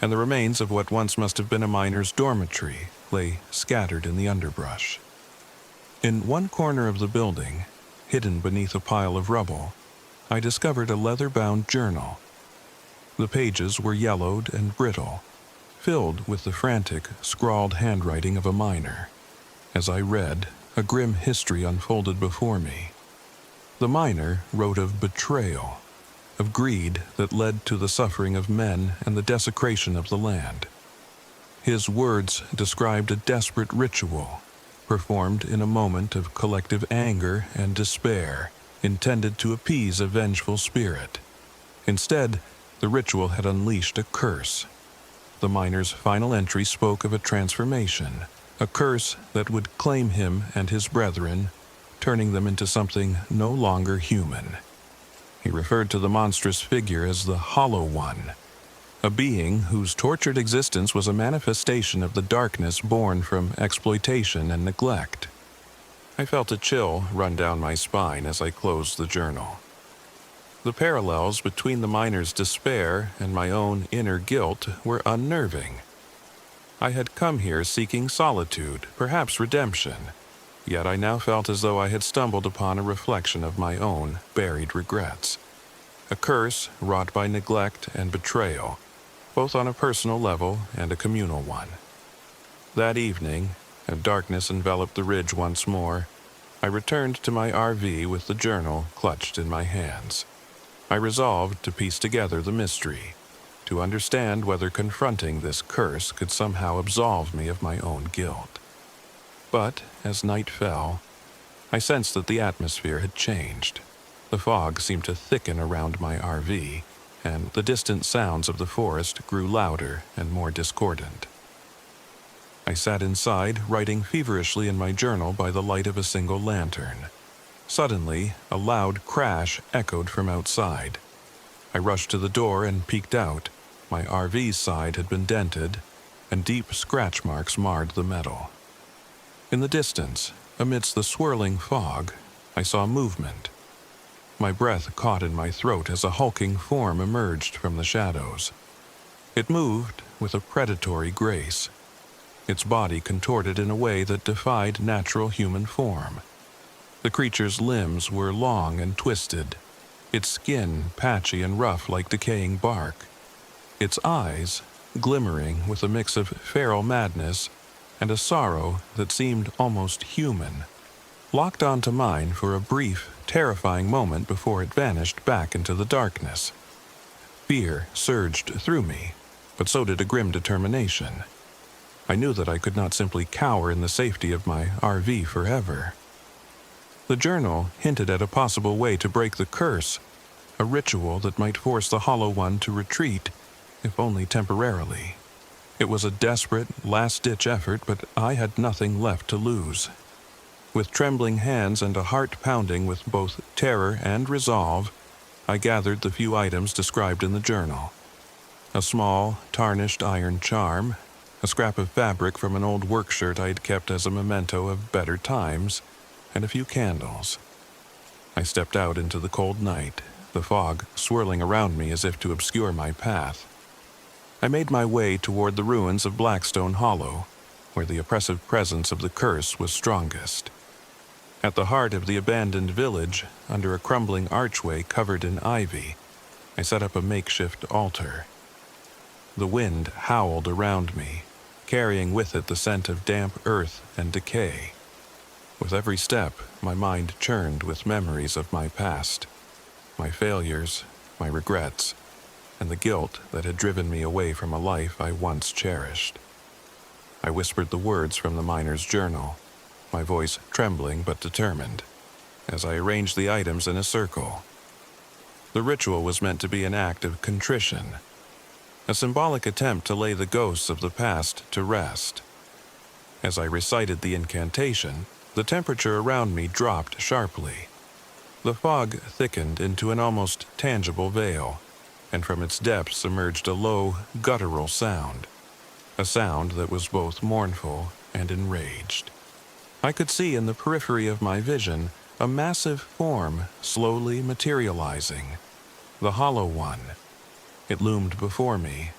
and the remains of what once must have been a miner's dormitory lay scattered in the underbrush. In one corner of the building, hidden beneath a pile of rubble, I discovered a leather-bound journal. The pages were yellowed and brittle, filled with the frantic, scrawled handwriting of a miner. As I read, a grim history unfolded before me. The miner wrote of betrayal, of greed that led to the suffering of men and the desecration of the land. His words described a desperate ritual, performed in a moment of collective anger and despair, intended to appease a vengeful spirit. Instead, the ritual had unleashed a curse. The miner's final entry spoke of a transformation, a curse that would claim him and his brethren, turning them into something no longer human. He referred to the monstrous figure as the Hollow One, a being whose tortured existence was a manifestation of the darkness born from exploitation and neglect. I felt a chill run down my spine as I closed the journal. The parallels between the miner's despair and my own inner guilt were unnerving. I had come here seeking solitude, perhaps redemption, yet I now felt as though I had stumbled upon a reflection of my own buried regrets. A curse wrought by neglect and betrayal, both on a personal level and a communal one. That evening, as darkness enveloped the ridge once more, I returned to my RV with the journal clutched in my hands. I resolved to piece together the mystery, to understand whether confronting this curse could somehow absolve me of my own guilt. But as night fell, I sensed that the atmosphere had changed. The fog seemed to thicken around my RV, and the distant sounds of the forest grew louder and more discordant. I sat inside, writing feverishly in my journal by the light of a single lantern. Suddenly, a loud crash echoed from outside. I rushed to the door and peeked out. My RV's side had been dented, and deep scratch marks marred the metal. In the distance, amidst the swirling fog, I saw movement. My breath caught in my throat as a hulking form emerged from the shadows. It moved with a predatory grace. Its body contorted in a way that defied natural human form. The creature's limbs were long and twisted, its skin patchy and rough like decaying bark. Its eyes, glimmering with a mix of feral madness and a sorrow that seemed almost human, locked onto mine for a brief, terrifying moment before it vanished back into the darkness. Fear surged through me, but so did a grim determination. I knew that I could not simply cower in the safety of my RV forever. The journal hinted at a possible way to break the curse, a ritual that might force the Hollow One to retreat, if only temporarily. It was a desperate, last-ditch effort, but I had nothing left to lose. With trembling hands and a heart pounding with both terror and resolve, I gathered the few items described in the journal. A small, tarnished iron charm, a scrap of fabric from an old work shirt I had kept as a memento of better times, and a few candles. I stepped out into the cold night, the fog swirling around me as if to obscure my path. I made my way toward the ruins of Blackstone Hollow, where the oppressive presence of the curse was strongest. At the heart of the abandoned village, under a crumbling archway covered in ivy, I set up a makeshift altar. The wind howled around me, carrying with it the scent of damp earth and decay. With every step, my mind churned with memories of my past, my failures, my regrets, and the guilt that had driven me away from a life I once cherished. I whispered the words from the miner's journal, my voice trembling but determined, as I arranged the items in a circle. The ritual was meant to be an act of contrition, a symbolic attempt to lay the ghosts of the past to rest. As I recited the incantation, the temperature around me dropped sharply. The fog thickened into an almost tangible veil, and from its depths emerged a low, guttural sound, a sound that was both mournful and enraged. I could see in the periphery of my vision a massive form slowly materializing, the Hollow One. It loomed before me,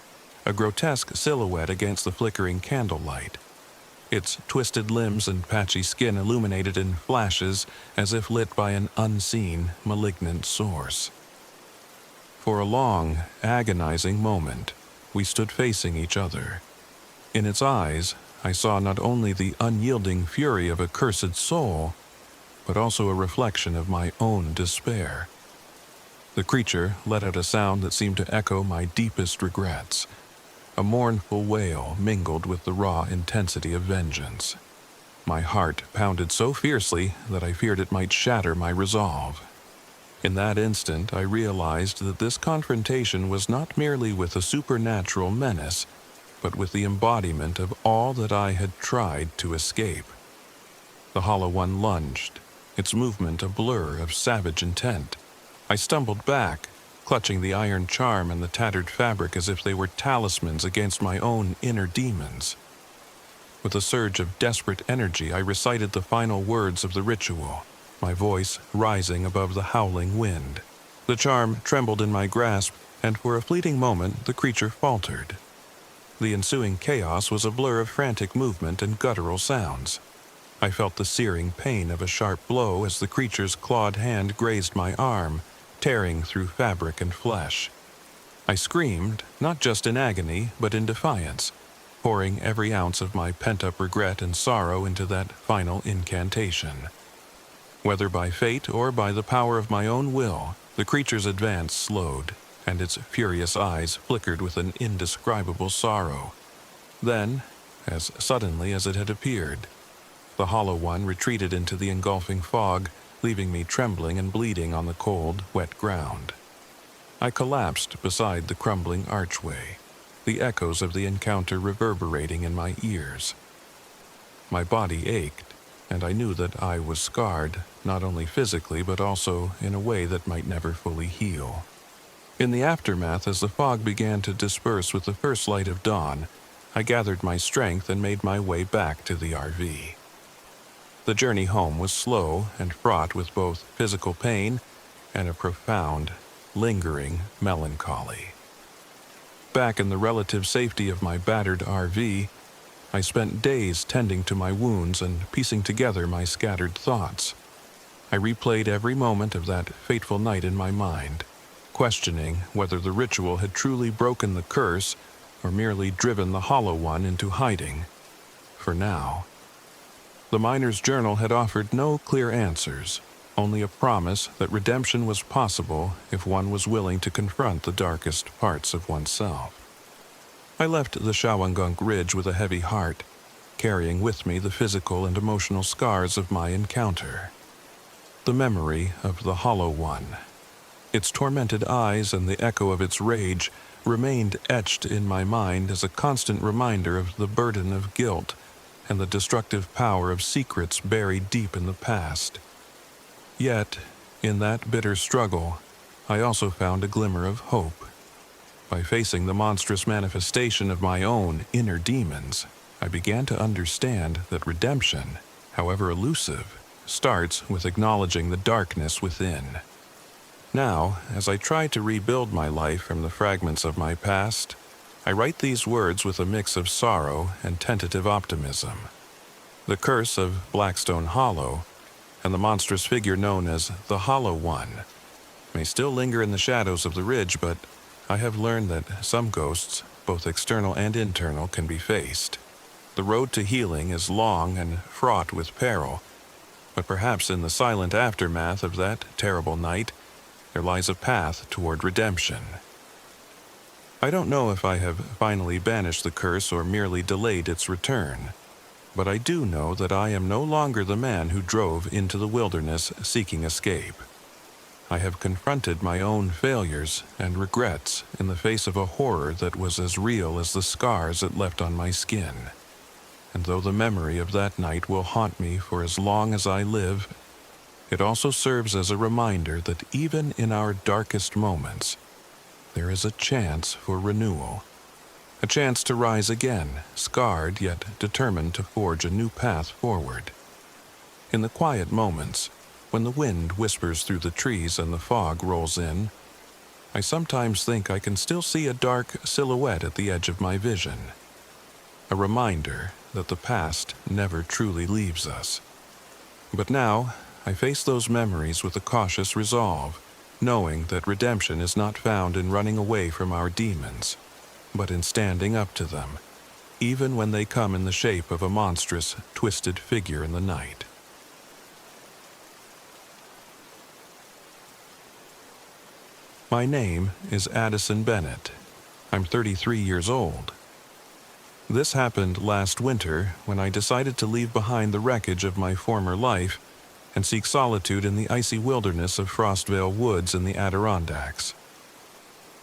a grotesque silhouette against the flickering candlelight. Its twisted limbs and patchy skin illuminated in flashes as if lit by an unseen, malignant source. For a long, agonizing moment, we stood facing each other. In its eyes, I saw not only the unyielding fury of a cursed soul, but also a reflection of my own despair. The creature let out a sound that seemed to echo my deepest regrets, a mournful wail mingled with the raw intensity of vengeance. My heart pounded so fiercely that I feared it might shatter my resolve. In that instant, I realized that this confrontation was not merely with a supernatural menace, but with the embodiment of all that I had tried to escape. The Hollow One lunged, its movement a blur of savage intent. I stumbled back, clutching the iron charm and the tattered fabric as if they were talismans against my own inner demons. With a surge of desperate energy, I recited the final words of the ritual, my voice rising above the howling wind. The charm trembled in my grasp, and for a fleeting moment the creature faltered. The ensuing chaos was a blur of frantic movement and guttural sounds. I felt the searing pain of a sharp blow as the creature's clawed hand grazed my arm, tearing through fabric and flesh. I screamed, not just in agony, but in defiance, pouring every ounce of my pent-up regret and sorrow into that final incantation. Whether by fate or by the power of my own will, the creature's advance slowed, and its furious eyes flickered with an indescribable sorrow. Then, as suddenly as it had appeared, the Hollow One retreated into the engulfing fog, leaving me trembling and bleeding on the cold, wet ground. I collapsed beside the crumbling archway, the echoes of the encounter reverberating in my ears. My body ached, and I knew that I was scarred, not only physically but also in a way that might never fully heal. In the aftermath, as the fog began to disperse with the first light of dawn, I gathered my strength and made my way back to the RV. The journey home was slow and fraught with both physical pain and a profound, lingering melancholy. Back in the relative safety of my battered RV, I spent days tending to my wounds and piecing together my scattered thoughts. I replayed every moment of that fateful night in my mind, questioning whether the ritual had truly broken the curse or merely driven the Hollow One into hiding. For now, the miner's journal had offered no clear answers, only a promise that redemption was possible if one was willing to confront the darkest parts of oneself. I left the Shawangunk Ridge with a heavy heart, carrying with me the physical and emotional scars of my encounter. The memory of the Hollow One, its tormented eyes and the echo of its rage, remained etched in my mind as a constant reminder of the burden of guilt and the destructive power of secrets buried deep in the past. Yet, in that bitter struggle, I also found a glimmer of hope. By facing the monstrous manifestation of my own inner demons, I began to understand that redemption, however elusive, starts with acknowledging the darkness within. Now, as I try to rebuild my life from the fragments of my past, I write these words with a mix of sorrow and tentative optimism. The curse of Blackstone Hollow, and the monstrous figure known as the Hollow One, may still linger in the shadows of the ridge, but I have learned that some ghosts, both external and internal, can be faced. The road to healing is long and fraught with peril, but perhaps in the silent aftermath of that terrible night, there lies a path toward redemption. I don't know if I have finally banished the curse or merely delayed its return, but I do know that I am no longer the man who drove into the wilderness seeking escape. I have confronted my own failures and regrets in the face of a horror that was as real as the scars it left on my skin. And though the memory of that night will haunt me for as long as I live, it also serves as a reminder that even in our darkest moments, there is a chance for renewal. A chance to rise again, scarred yet determined to forge a new path forward. In the quiet moments, when the wind whispers through the trees and the fog rolls in, I sometimes think I can still see a dark silhouette at the edge of my vision. A reminder that the past never truly leaves us. But now, I face those memories with a cautious resolve, knowing that redemption is not found in running away from our demons, but in standing up to them, even when they come in the shape of a monstrous, twisted figure in the night. My name is Addison Bennett. I'm 33 years old. This happened last winter when I decided to leave behind the wreckage of my former life and seek solitude in the icy wilderness of Frostvale woods in the Adirondacks.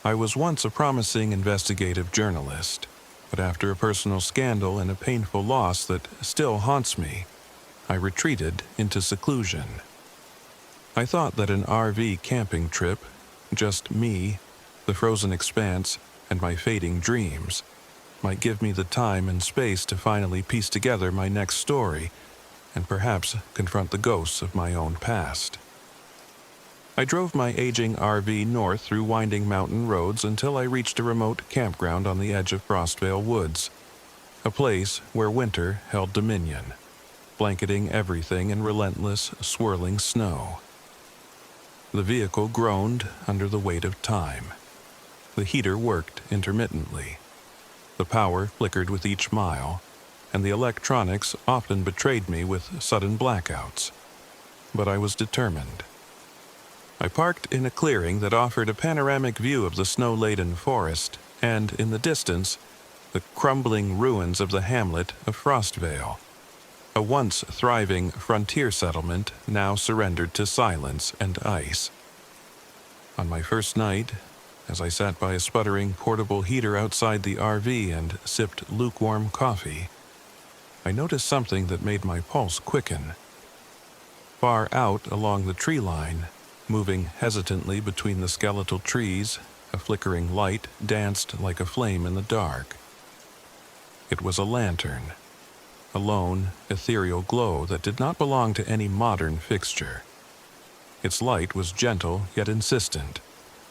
I was once a promising investigative journalist, but after a personal scandal and a painful loss that still haunts me, I retreated into seclusion. I thought that an RV camping trip, just me, the frozen expanse, and my fading dreams, might give me the time and space to finally piece together my next story and perhaps confront the ghosts of my own past. I drove my aging RV north through winding mountain roads until I reached a remote campground on the edge of Frostvale Woods, a place where winter held dominion, blanketing everything in relentless, swirling snow. The vehicle groaned under the weight of time. The heater worked intermittently. The power flickered with each mile, and the electronics often betrayed me with sudden blackouts. But I was determined. I parked in a clearing that offered a panoramic view of the snow-laden forest, and in the distance, the crumbling ruins of the hamlet of Frostvale, a once thriving frontier settlement now surrendered to silence and ice. On my first night, as I sat by a sputtering portable heater outside the RV and sipped lukewarm coffee, I noticed something that made my pulse quicken. Far out along the tree line, moving hesitantly between the skeletal trees, a flickering light danced like a flame in the dark. It was a lantern, a lone, ethereal glow that did not belong to any modern fixture. Its light was gentle yet insistent,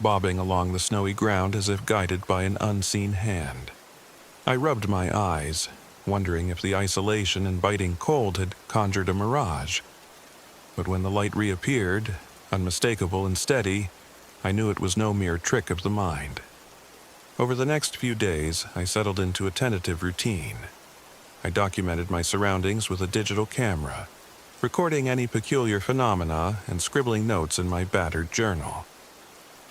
bobbing along the snowy ground as if guided by an unseen hand. I rubbed my eyes, wondering if the isolation and biting cold had conjured a mirage. But when the light reappeared, unmistakable and steady, I knew it was no mere trick of the mind. Over the next few days, I settled into a tentative routine. I documented my surroundings with a digital camera, recording any peculiar phenomena and scribbling notes in my battered journal.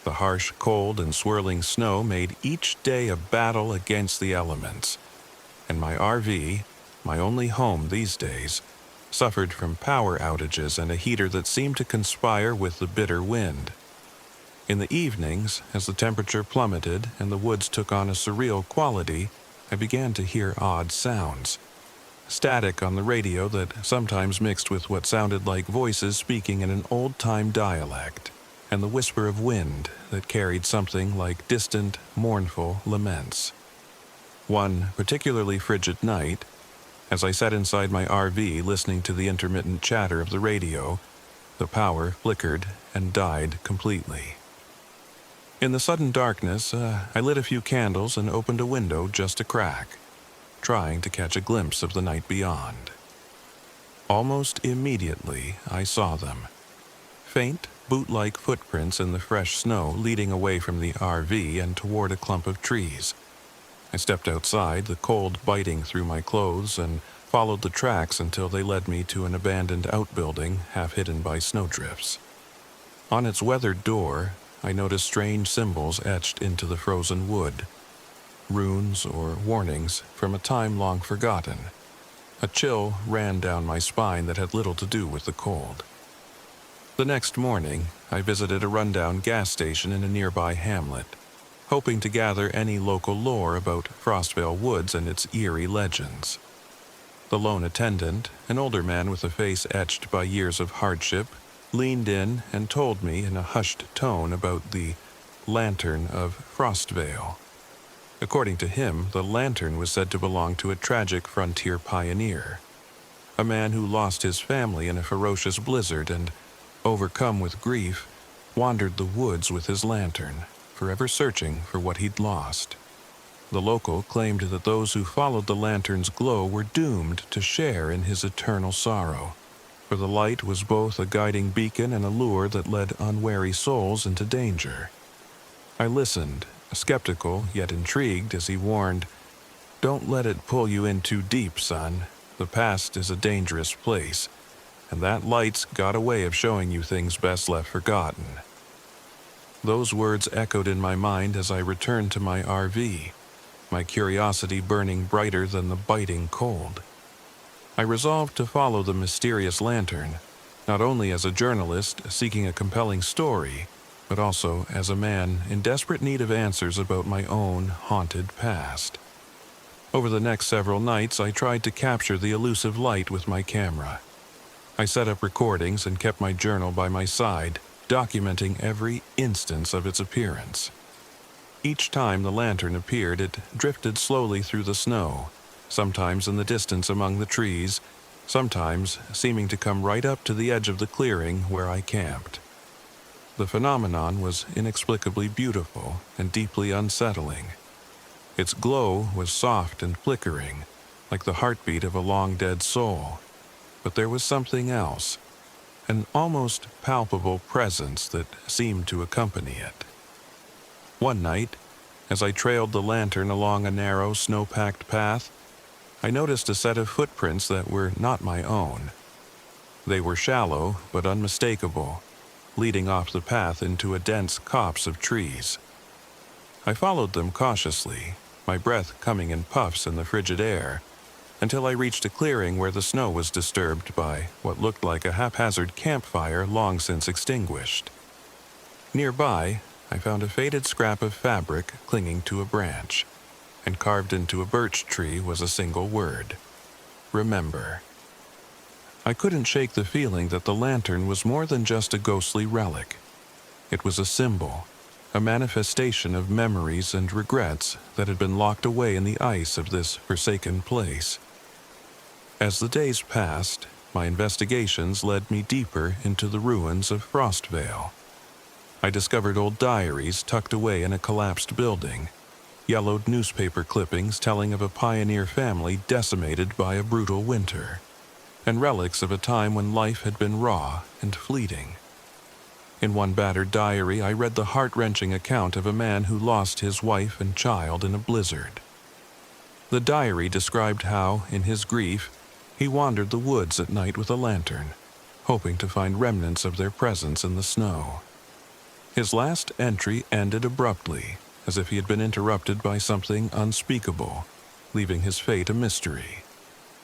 The harsh cold and swirling snow made each day a battle against the elements, and my RV, my only home these days, suffered from power outages and a heater that seemed to conspire with the bitter wind. In the evenings, as the temperature plummeted and the woods took on a surreal quality, I began to hear odd sounds. Static on the radio that sometimes mixed with what sounded like voices speaking in an old-time dialect, and the whisper of wind that carried something like distant, mournful laments. One particularly frigid night, as I sat inside my RV listening to the intermittent chatter of the radio, the power flickered and died completely. In the sudden darkness, I lit a few candles and opened a window just a crack, trying to catch a glimpse of the night beyond. Almost immediately, I saw them. Faint, boot-like footprints in the fresh snow leading away from the RV and toward a clump of trees. I stepped outside, the cold biting through my clothes, and followed the tracks until they led me to an abandoned outbuilding half hidden by snowdrifts. On its weathered door, I noticed strange symbols etched into the frozen wood, runes or warnings from a time long forgotten. A chill ran down my spine that had little to do with the cold. The next morning, I visited a rundown gas station in a nearby hamlet, hoping to gather any local lore about Frostvale Woods and its eerie legends. The lone attendant, an older man with a face etched by years of hardship, leaned in and told me in a hushed tone about the Lantern of Frostvale. According to him, the lantern was said to belong to a tragic frontier pioneer, a man who lost his family in a ferocious blizzard and, overcome with grief, wandered the woods with his lantern, forever searching for what he'd lost. The local claimed that those who followed the lantern's glow were doomed to share in his eternal sorrow, for the light was both a guiding beacon and a lure that led unwary souls into danger. I listened, skeptical yet intrigued, as he warned, "Don't let it pull you in too deep, son. The past is a dangerous place, and that light's got a way of showing you things best left forgotten." Those words echoed in my mind as I returned to my RV, my curiosity burning brighter than the biting cold. I resolved to follow the mysterious lantern, not only as a journalist seeking a compelling story, but also as a man in desperate need of answers about my own haunted past. Over the next several nights, I tried to capture the elusive light with my camera. I set up recordings and kept my journal by my side, documenting every instance of its appearance. Each time the lantern appeared, it drifted slowly through the snow, sometimes in the distance among the trees, sometimes seeming to come right up to the edge of the clearing where I camped. The phenomenon was inexplicably beautiful and deeply unsettling. Its glow was soft and flickering, like the heartbeat of a long-dead soul. But there was something else, an almost palpable presence that seemed to accompany it. One night, As I trailed the lantern along a narrow, snow-packed path, I noticed a set of footprints that were not my own. They were shallow but unmistakable, leading off the path into a dense copse of trees. I followed them cautiously, my breath coming in puffs in the frigid air, until I reached a clearing where the snow was disturbed by what looked like a haphazard campfire long since extinguished. Nearby, I found a faded scrap of fabric clinging to a branch, and carved into a birch tree was a single word: remember. I couldn't shake the feeling that the lantern was more than just a ghostly relic. It was a symbol, a manifestation of memories and regrets that had been locked away in the ice of this forsaken place. As the days passed, my investigations led me deeper into the ruins of Frostvale. I discovered old diaries tucked away in a collapsed building, yellowed newspaper clippings telling of a pioneer family decimated by a brutal winter, and relics of a time when life had been raw and fleeting. In one battered diary, I read the heart-wrenching account of a man who lost his wife and child in a blizzard. The diary described how, in his grief, he wandered the woods at night with a lantern, hoping to find remnants of their presence in the snow. His last entry ended abruptly, as if he had been interrupted by something unspeakable, leaving his fate a mystery.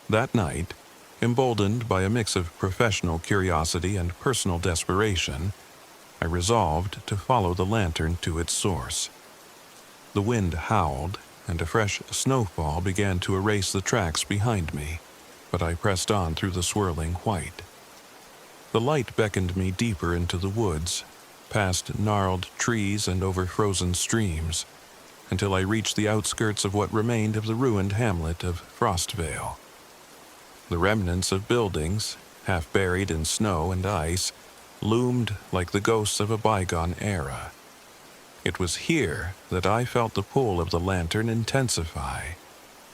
That night, emboldened by a mix of professional curiosity and personal desperation, I resolved to follow the lantern to its source. The wind howled, and a fresh snowfall began to erase the tracks behind me, but I pressed on through the swirling white. The light beckoned me deeper into the woods, past gnarled trees and over frozen streams, until I reached the outskirts of what remained of the ruined hamlet of Frostvale. The remnants of buildings, half buried in snow and ice, loomed like the ghosts of a bygone era. It was here that I felt the pull of the lantern intensify,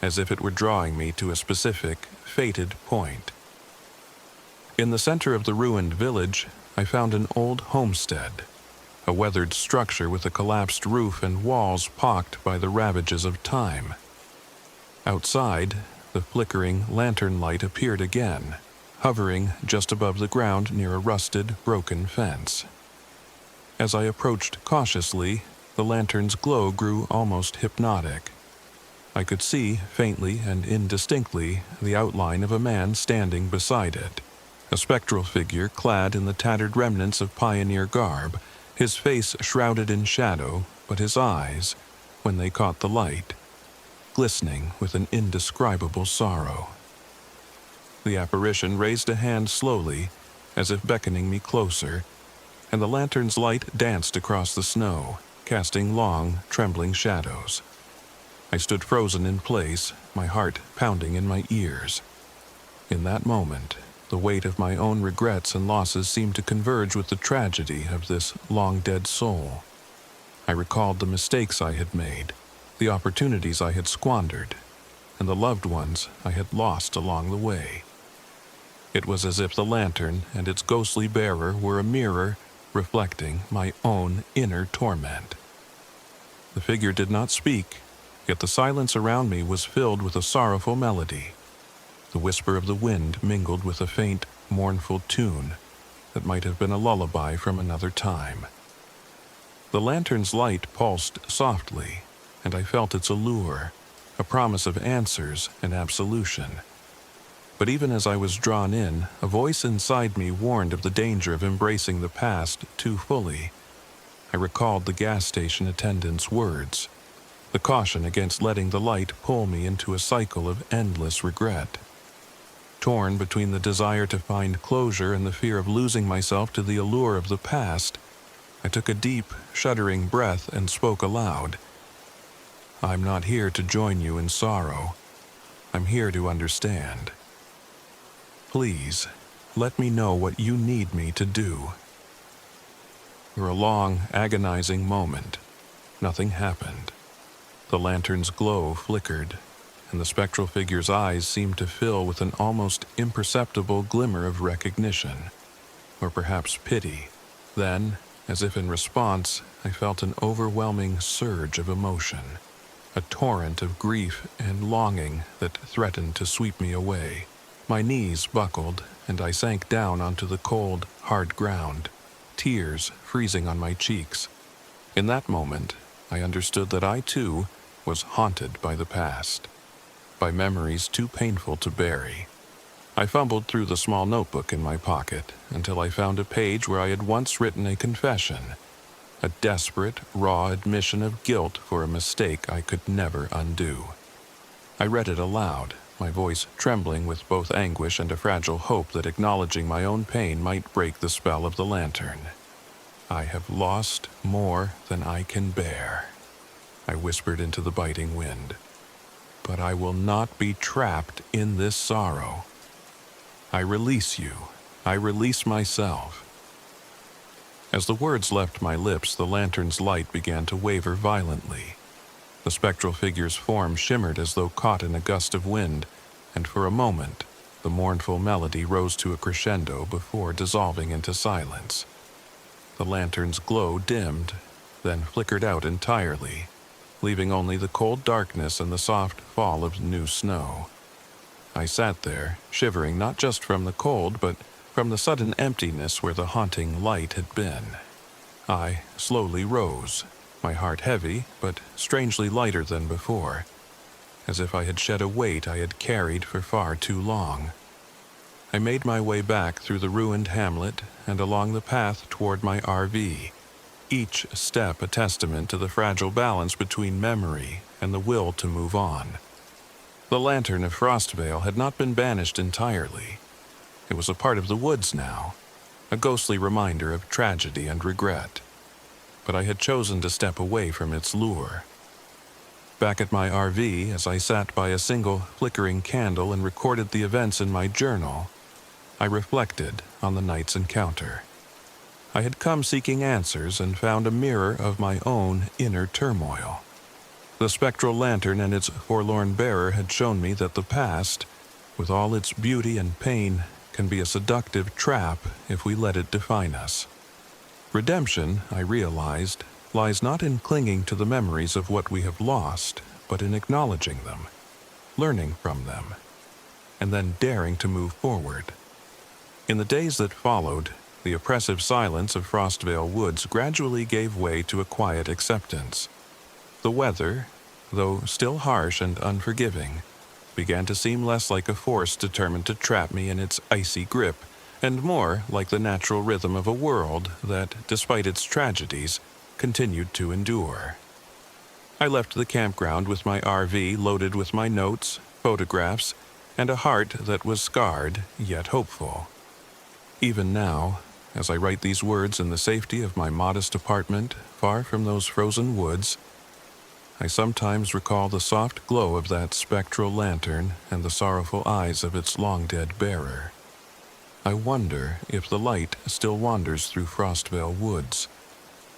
as if it were drawing me to a specific, fated point. In the center of the ruined village, I found an old homestead, a weathered structure with a collapsed roof and walls pocked by the ravages of time. Outside, the flickering lantern light appeared again, hovering just above the ground near a rusted, broken fence. As I approached cautiously, the lantern's glow grew almost hypnotic. I could see, faintly and indistinctly, the outline of a man standing beside it, a spectral figure clad in the tattered remnants of pioneer garb, his face shrouded in shadow, but his eyes, when they caught the light, glistening with an indescribable sorrow. The apparition raised a hand slowly, as if beckoning me closer, and the lantern's light danced across the snow, casting long, trembling shadows. I stood frozen in place, my heart pounding in my ears. In that moment, the weight of my own regrets and losses seemed to converge with the tragedy of this long-dead soul. I recalled the mistakes I had made, the opportunities I had squandered, and the loved ones I had lost along the way. It was as if the lantern and its ghostly bearer were a mirror reflecting my own inner torment. The figure did not speak, yet the silence around me was filled with a sorrowful melody. The whisper of the wind mingled with a faint, mournful tune that might have been a lullaby from another time. The lantern's light pulsed softly, and I felt its allure, a promise of answers and absolution. But even as I was drawn in, a voice inside me warned of the danger of embracing the past too fully. I recalled the gas station attendant's words, the caution against letting the light pull me into a cycle of endless regret. Torn between the desire to find closure and the fear of losing myself to the allure of the past, I took a deep, shuddering breath and spoke aloud. I'm not here to join you in sorrow. I'm here to understand. Please, let me know what you need me to do. For a long, agonizing moment, nothing happened. The lantern's glow flickered, and the spectral figure's eyes seemed to fill with an almost imperceptible glimmer of recognition, or perhaps pity. Then, as if in response, I felt an overwhelming surge of emotion, a torrent of grief and longing that threatened to sweep me away. My knees buckled, and I sank down onto the cold, hard ground, tears freezing on my cheeks. In that moment, I understood that I, too, was haunted by the past, by memories too painful to bury. I fumbled through the small notebook in my pocket until I found a page where I had once written a confession, a desperate, raw admission of guilt for a mistake I could never undo. I read it aloud, my voice trembling with both anguish and a fragile hope that acknowledging my own pain might break the spell of the lantern. "I have lost more than I can bear," I whispered into the biting wind. "But I will not be trapped in this sorrow. I release you. I release myself." As the words left my lips, the lantern's light began to waver violently. The spectral figure's form shimmered as though caught in a gust of wind, and for a moment, the mournful melody rose to a crescendo before dissolving into silence. The lantern's glow dimmed, then flickered out entirely, leaving only the cold darkness and the soft fall of new snow. I sat there, shivering not just from the cold, but from the sudden emptiness where the haunting light had been. I slowly rose, my heart heavy, but strangely lighter than before, as if I had shed a weight I had carried for far too long. I made my way back through the ruined hamlet and along the path toward my RV, each step a testament to the fragile balance between memory and the will to move on. The lantern of Frostvale had not been banished entirely. It was a part of the woods now, a ghostly reminder of tragedy and regret. But I had chosen to step away from its lure. Back at my RV, as I sat by a single flickering candle and recorded the events in my journal, I reflected on the night's encounter. I had come seeking answers and found a mirror of my own inner turmoil. The spectral lantern and its forlorn bearer had shown me that the past, with all its beauty and pain, can be a seductive trap if we let it define us. Redemption, I realized, lies not in clinging to the memories of what we have lost, but in acknowledging them, learning from them, and then daring to move forward. In the days that followed, the oppressive silence of Frostvale Woods gradually gave way to a quiet acceptance. The weather, though still harsh and unforgiving, began to seem less like a force determined to trap me in its icy grip, and more like the natural rhythm of a world that, despite its tragedies, continued to endure. I left the campground with my RV loaded with my notes, photographs, and a heart that was scarred yet hopeful. Even now, as I write these words in the safety of my modest apartment, far from those frozen woods, I sometimes recall the soft glow of that spectral lantern and the sorrowful eyes of its long-dead bearer. I wonder if the light still wanders through Frostvale Woods,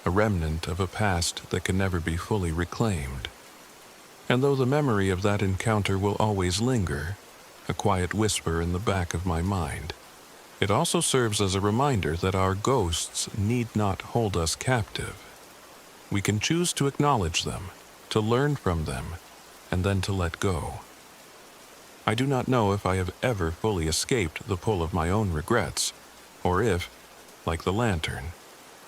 a remnant of a past that can never be fully reclaimed. And though the memory of that encounter will always linger, a quiet whisper in the back of my mind, it also serves as a reminder that our ghosts need not hold us captive. We can choose to acknowledge them, to learn from them, and then to let go. I do not know if I have ever fully escaped the pull of my own regrets, or if, like the lantern,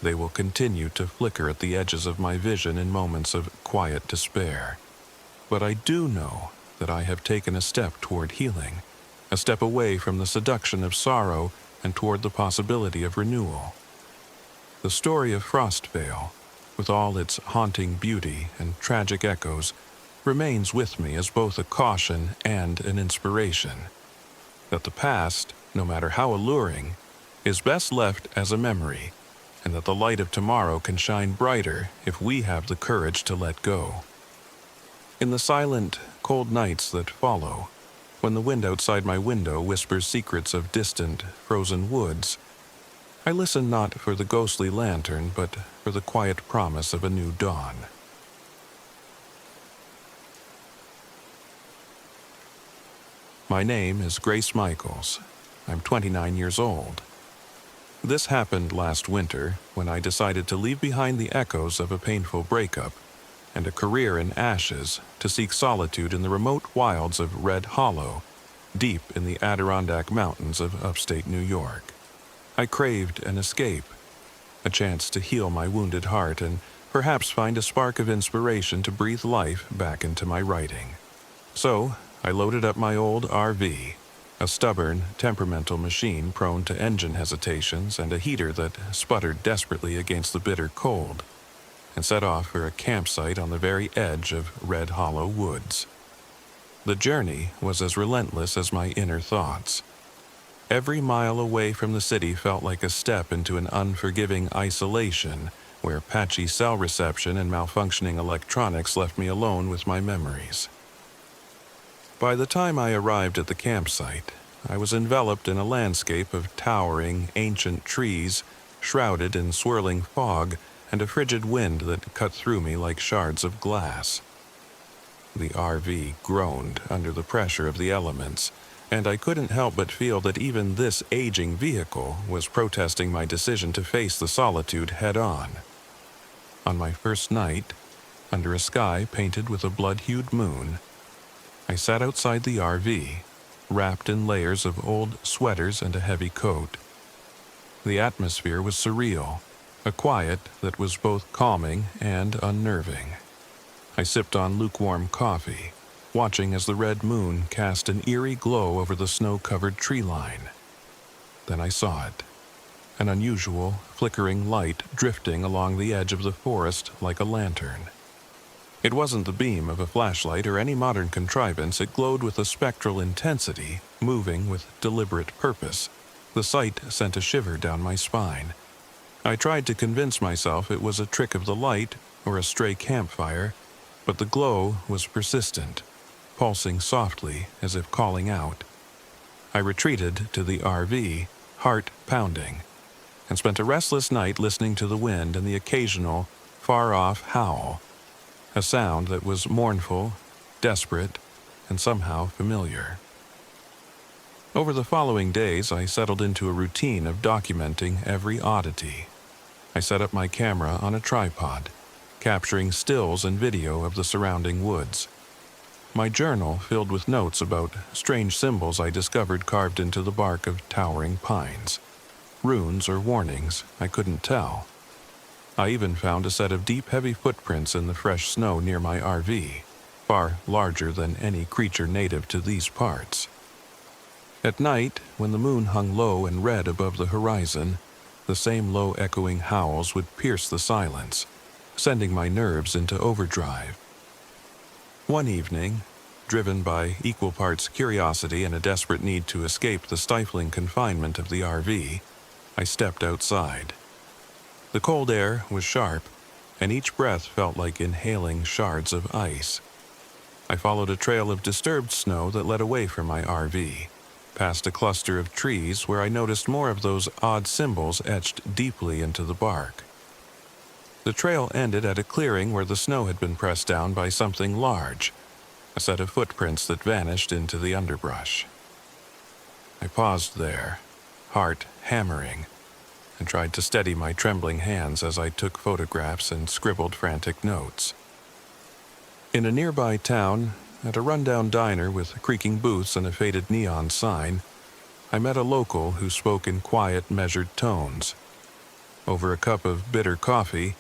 they will continue to flicker at the edges of my vision in moments of quiet despair. But I do know that I have taken a step toward healing, a step away from the seduction of sorrow and toward the possibility of renewal. The story of Frostvale, with all its haunting beauty and tragic echoes, remains with me as both a caution and an inspiration. That the past, no matter how alluring, is best left as a memory, and that the light of tomorrow can shine brighter if we have the courage to let go. In the silent, cold nights that follow, when the wind outside my window whispers secrets of distant, frozen woods, I listen not for the ghostly lantern, but for the quiet promise of a new dawn. My name is Grace Michaels. I'm 29 years old. This happened last winter when I decided to leave behind the echoes of a painful breakup and a career in ashes to seek solitude in the remote wilds of Red Hollow, deep in the Adirondack mountains of upstate New York. I craved an escape, a chance to heal my wounded heart and perhaps find a spark of inspiration to breathe life back into my writing. So, I loaded up my old RV, a stubborn, temperamental machine prone to engine hesitations and a heater that sputtered desperately against the bitter cold, and set off for a campsite on the very edge of Red Hollow Woods. The journey was as relentless as my inner thoughts. Every mile away from the city felt like a step into an unforgiving isolation where patchy cell reception and malfunctioning electronics left me alone with my memories. By the time I arrived at the campsite, I was enveloped in a landscape of towering, ancient trees, shrouded in swirling fog, and a frigid wind that cut through me like shards of glass. The RV groaned under the pressure of the elements, and I couldn't help but feel that even this aging vehicle was protesting my decision to face the solitude head-on. On my first night, under a sky painted with a blood-hued moon, I sat outside the RV, wrapped in layers of old sweaters and a heavy coat. The atmosphere was surreal, a quiet that was both calming and unnerving. I sipped on lukewarm coffee, watching as the red moon cast an eerie glow over the snow-covered tree line. Then I saw it, an unusual, flickering light drifting along the edge of the forest like a lantern. It wasn't the beam of a flashlight or any modern contrivance. It glowed with a spectral intensity, moving with deliberate purpose. The sight sent a shiver down my spine. I tried to convince myself it was a trick of the light or a stray campfire, but the glow was persistent, pulsing softly as if calling out. I retreated to the RV, heart pounding, and spent a restless night listening to the wind and the occasional, far-off howl, a sound that was mournful, desperate, and somehow familiar. Over the following days, I settled into a routine of documenting every oddity. I set up my camera on a tripod, capturing stills and video of the surrounding woods. My journal filled with notes about strange symbols I discovered carved into the bark of towering pines. Runes or warnings, I couldn't tell. I even found a set of deep, heavy footprints in the fresh snow near my RV, far larger than any creature native to these parts. At night, when the moon hung low and red above the horizon, the same low echoing howls would pierce the silence, sending my nerves into overdrive. One evening, driven by equal parts curiosity and a desperate need to escape the stifling confinement of the RV, I stepped outside. The cold air was sharp, and each breath felt like inhaling shards of ice. I followed a trail of disturbed snow that led away from my RV, past a cluster of trees where I noticed more of those odd symbols etched deeply into the bark. The trail ended at a clearing where the snow had been pressed down by something large, a set of footprints that vanished into the underbrush. I paused there, heart hammering, and tried to steady my trembling hands as I took photographs and scribbled frantic notes. In a nearby town, at a rundown diner with creaking booths and a faded neon sign, I met a local who spoke in quiet, measured tones. Over a cup of bitter coffee,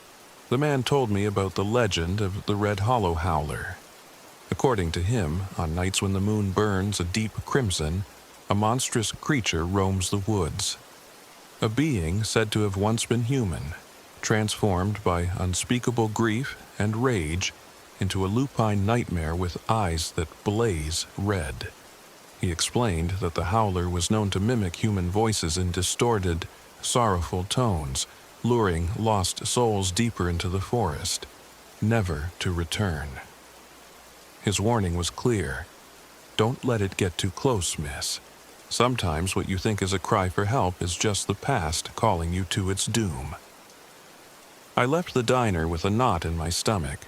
the man told me about the legend of the Red Hollow howler. According to him, on nights when the moon burns a deep crimson, a monstrous creature roams the woods. A being said to have once been human, transformed by unspeakable grief and rage into a lupine nightmare with eyes that blaze red. He explained that the howler was known to mimic human voices in distorted, sorrowful tones, luring lost souls deeper into the forest, never to return. His warning was clear. Don't let it get too close, miss. Sometimes what you think is a cry for help is just the past calling you to its doom. I left the diner with a knot in my stomach,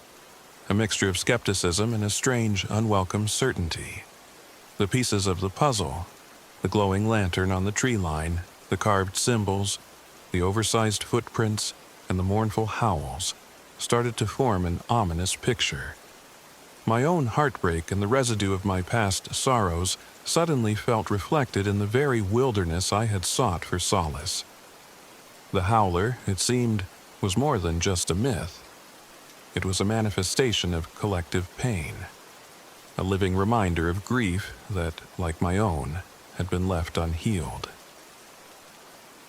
a mixture of skepticism and a strange, unwelcome certainty. The pieces of the puzzle, the glowing lantern on the tree line, the carved symbols, The oversized footprints and the mournful howls started to form an ominous picture. My own heartbreak and the residue of my past sorrows suddenly felt reflected in the very wilderness I had sought for solace. The howler, it seemed, was more than just a myth. It was a manifestation of collective pain, a living reminder of grief that, like my own, had been left unhealed.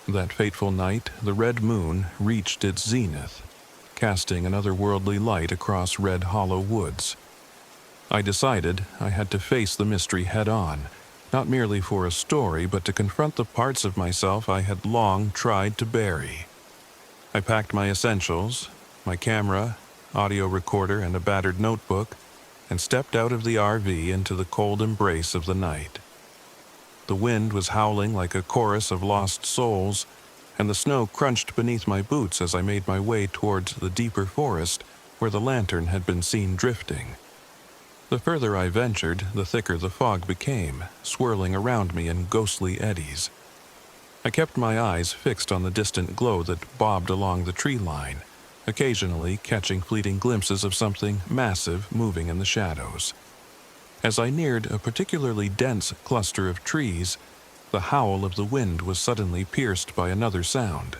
That fateful night, the red moon reached its zenith, casting an otherworldly light across Red Hollow Woods. I decided I had to face the mystery head-on, not merely for a story, but to confront the parts of myself I had long tried to bury. I packed my essentials, my camera, audio recorder, and a battered notebook, and stepped out of the RV into the cold embrace of the night. The wind was howling like a chorus of lost souls, and the snow crunched beneath my boots as I made my way towards the deeper forest where the lantern had been seen drifting. The further I ventured, the thicker the fog became, swirling around me in ghostly eddies. I kept my eyes fixed on the distant glow that bobbed along the tree line, occasionally catching fleeting glimpses of something massive moving in the shadows. As I neared a particularly dense cluster of trees, the howl of the wind was suddenly pierced by another sound,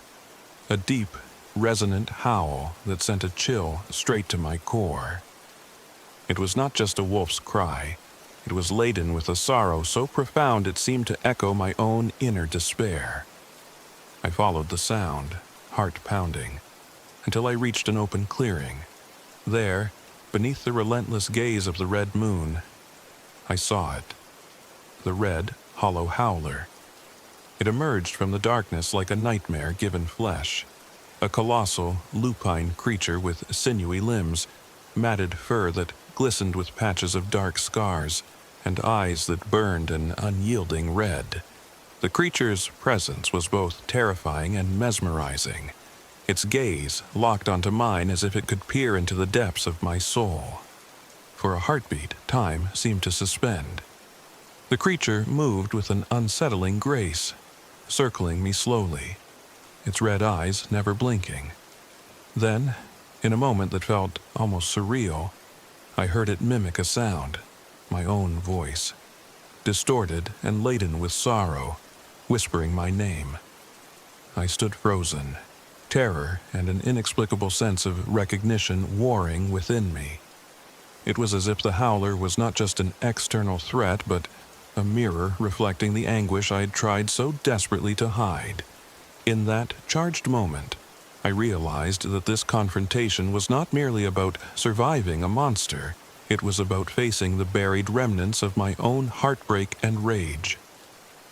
a deep, resonant howl that sent a chill straight to my core. It was not just a wolf's cry. It was laden with a sorrow so profound it seemed to echo my own inner despair. I followed the sound, heart pounding, until I reached an open clearing. There, beneath the relentless gaze of the red moon, I saw it. The red, hollow howler. It emerged from the darkness like a nightmare given flesh, a colossal, lupine creature with sinewy limbs, matted fur that glistened with patches of dark scars, and eyes that burned an unyielding red. The creature's presence was both terrifying and mesmerizing, its gaze locked onto mine as if it could peer into the depths of my soul. For a heartbeat, time seemed to suspend. The creature moved with an unsettling grace, circling me slowly, its red eyes never blinking. Then, in a moment that felt almost surreal, I heard it mimic a sound, my own voice, distorted and laden with sorrow, whispering my name. I stood frozen, terror and an inexplicable sense of recognition warring within me. It was as if the howler was not just an external threat, but a mirror reflecting the anguish I had tried so desperately to hide. In that charged moment, I realized that this confrontation was not merely about surviving a monster. It was about facing the buried remnants of my own heartbreak and rage.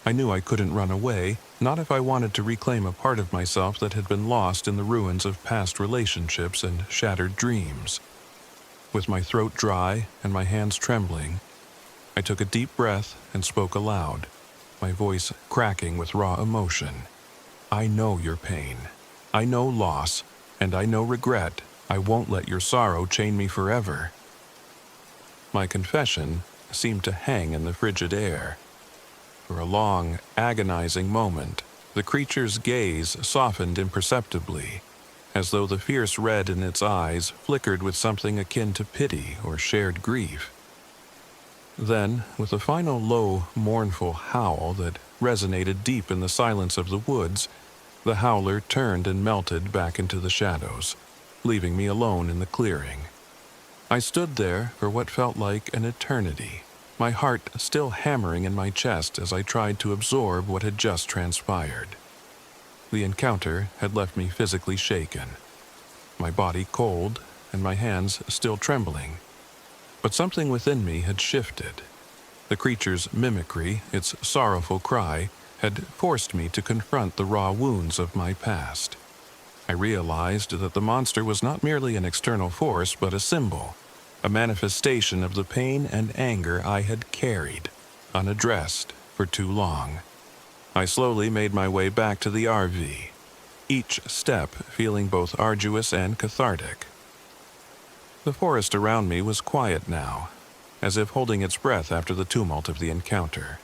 I knew I couldn't run away, not if I wanted to reclaim a part of myself that had been lost in the ruins of past relationships and shattered dreams. With my throat dry and my hands trembling, I took a deep breath and spoke aloud, my voice cracking with raw emotion. I know your pain. I know loss, and I know regret. I won't let your sorrow chain me forever. My confession seemed to hang in the frigid air. For a long, agonizing moment, the creature's gaze softened imperceptibly, as though the fierce red in its eyes flickered with something akin to pity or shared grief. Then, with a final low, mournful howl that resonated deep in the silence of the woods, the howler turned and melted back into the shadows, leaving me alone in the clearing. I stood there for what felt like an eternity, my heart still hammering in my chest as I tried to absorb what had just transpired. The encounter had left me physically shaken, my body cold and my hands still trembling. But something within me had shifted. The creature's mimicry, its sorrowful cry, had forced me to confront the raw wounds of my past. I realized that the monster was not merely an external force, but a symbol, a manifestation of the pain and anger I had carried, unaddressed, for too long. I slowly made my way back to the RV, each step feeling both arduous and cathartic. The forest around me was quiet now, as if holding its breath after the tumult of the encounter.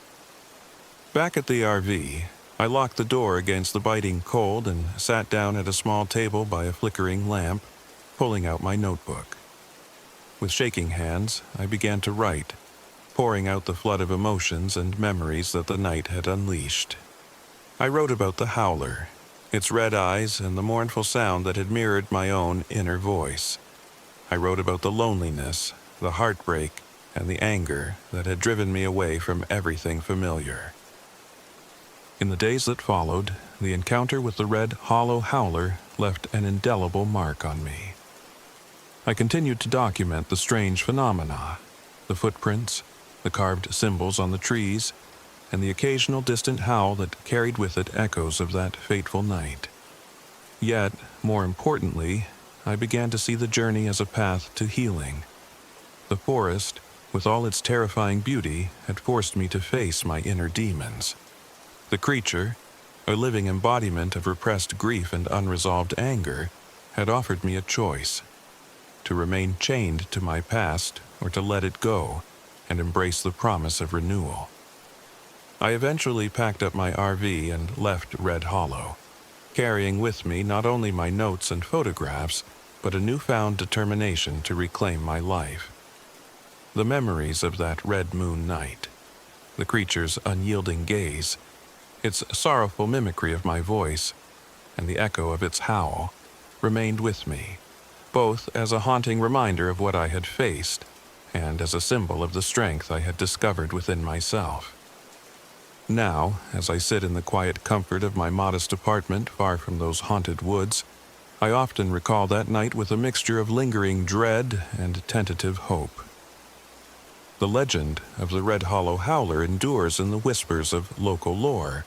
Back at the RV, I locked the door against the biting cold and sat down at a small table by a flickering lamp, pulling out my notebook. With shaking hands, I began to write, pouring out the flood of emotions and memories that the night had unleashed. I wrote about the howler, its red eyes and the mournful sound that had mirrored my own inner voice. I wrote about the loneliness, the heartbreak, and the anger that had driven me away from everything familiar. In the days that followed, the encounter with the red hollow howler left an indelible mark on me. I continued to document the strange phenomena, the footprints, the carved symbols on the trees, and the occasional distant howl that carried with it echoes of that fateful night. Yet, more importantly, I began to see the journey as a path to healing. The forest, with all its terrifying beauty, had forced me to face my inner demons. The creature, a living embodiment of repressed grief and unresolved anger, had offered me a choice: to remain chained to my past or to let it go and embrace the promise of renewal. I eventually packed up my RV and left Red Hollow, carrying with me not only my notes and photographs, but a newfound determination to reclaim my life. The memories of that red moon night, the creature's unyielding gaze, its sorrowful mimicry of my voice, and the echo of its howl, remained with me, both as a haunting reminder of what I had faced, and as a symbol of the strength I had discovered within myself. Now, as I sit in the quiet comfort of my modest apartment far from those haunted woods, I often recall that night with a mixture of lingering dread and tentative hope. The legend of the Red Hollow Howler endures in the whispers of local lore,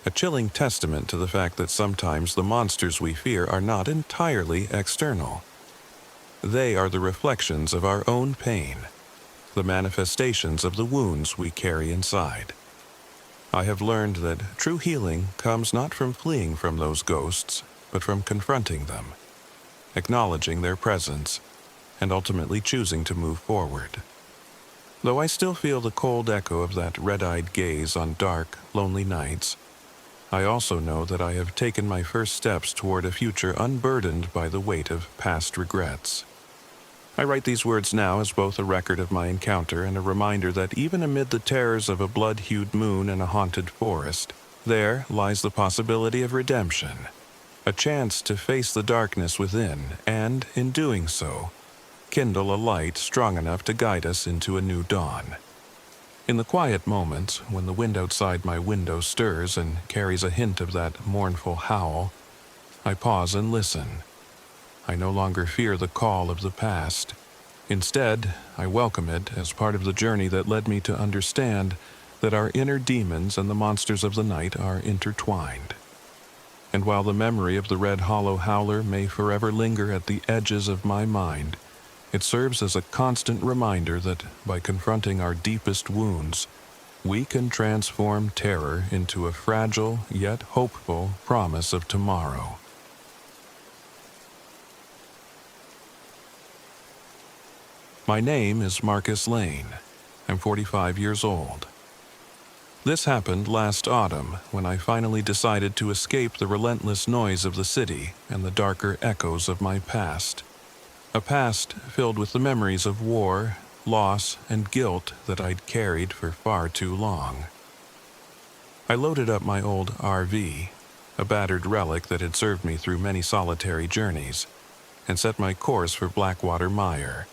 a chilling testament to the fact that sometimes the monsters we fear are not entirely external. They are the reflections of our own pain, the manifestations of the wounds we carry inside. I have learned that true healing comes not from fleeing from those ghosts, but from confronting them, acknowledging their presence, and ultimately choosing to move forward. Though I still feel the cold echo of that red-eyed gaze on dark, lonely nights, I also know that I have taken my first steps toward a future unburdened by the weight of past regrets. I write these words now as both a record of my encounter and a reminder that even amid the terrors of a blood-hued moon and a haunted forest, there lies the possibility of redemption, a chance to face the darkness within and, in doing so, kindle a light strong enough to guide us into a new dawn. In the quiet moments, when the wind outside my window stirs and carries a hint of that mournful howl, I pause and listen. I no longer fear the call of the past. Instead, I welcome it as part of the journey that led me to understand that our inner demons and the monsters of the night are intertwined. And while the memory of the Red Hollow Howler may forever linger at the edges of my mind, it serves as a constant reminder that by confronting our deepest wounds, we can transform terror into a fragile yet hopeful promise of tomorrow. My name is Marcus Lane. I'm 45 years old. This happened last autumn when I finally decided to escape the relentless noise of the city and the darker echoes of my past. A past filled with the memories of war, loss, and guilt that I'd carried for far too long. I loaded up my old RV, a battered relic that had served me through many solitary journeys, and set my course for Blackwater Meir,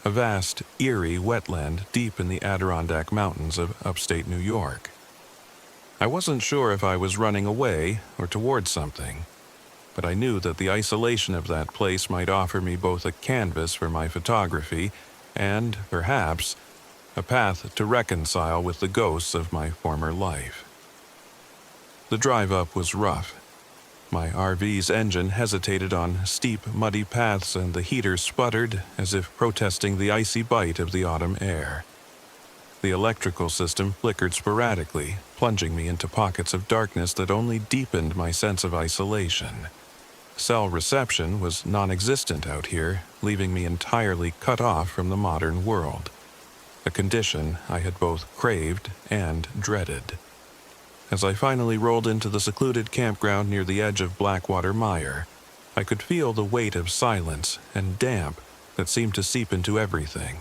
a vast, eerie wetland deep in the Adirondack Mountains of upstate New York. I wasn't sure if I was running away or towards something, but I knew that the isolation of that place might offer me both a canvas for my photography and, perhaps, a path to reconcile with the ghosts of my former life. The drive up was rough. My RV's engine hesitated on steep, muddy paths and the heater sputtered as if protesting the icy bite of the autumn air. The electrical system flickered sporadically, plunging me into pockets of darkness that only deepened my sense of isolation. Cell reception was non-existent out here, leaving me entirely cut off from the modern world, a condition I had both craved and dreaded. As I finally rolled into the secluded campground near the edge of Blackwater Meir, I could feel the weight of silence and damp that seemed to seep into everything.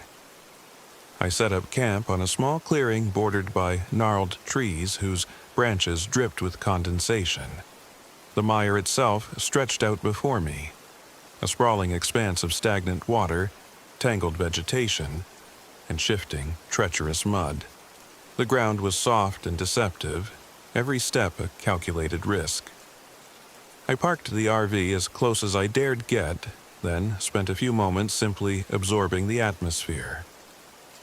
I set up camp on a small clearing bordered by gnarled trees whose branches dripped with condensation. The Meir itself stretched out before me, a sprawling expanse of stagnant water, tangled vegetation, and shifting, treacherous mud. The ground was soft and deceptive, every step a calculated risk. I parked the RV as close as I dared get, then spent a few moments simply absorbing the atmosphere.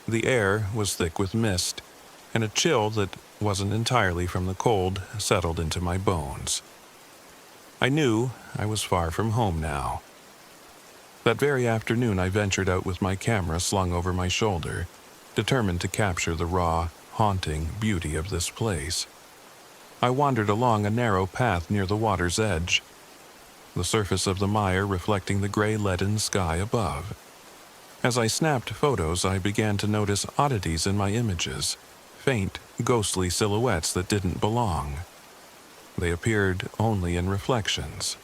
The air was thick with mist, and a chill that wasn't entirely from the cold settled into my bones. I knew I was far from home now. That very afternoon I ventured out with my camera slung over my shoulder, determined to capture the raw, haunting beauty of this place. I wandered along a narrow path near the water's edge, the surface of the Meir reflecting the gray leaden sky above. As I snapped photos, I began to notice oddities in my images, faint, ghostly silhouettes that didn't belong. They appeared only in reflections,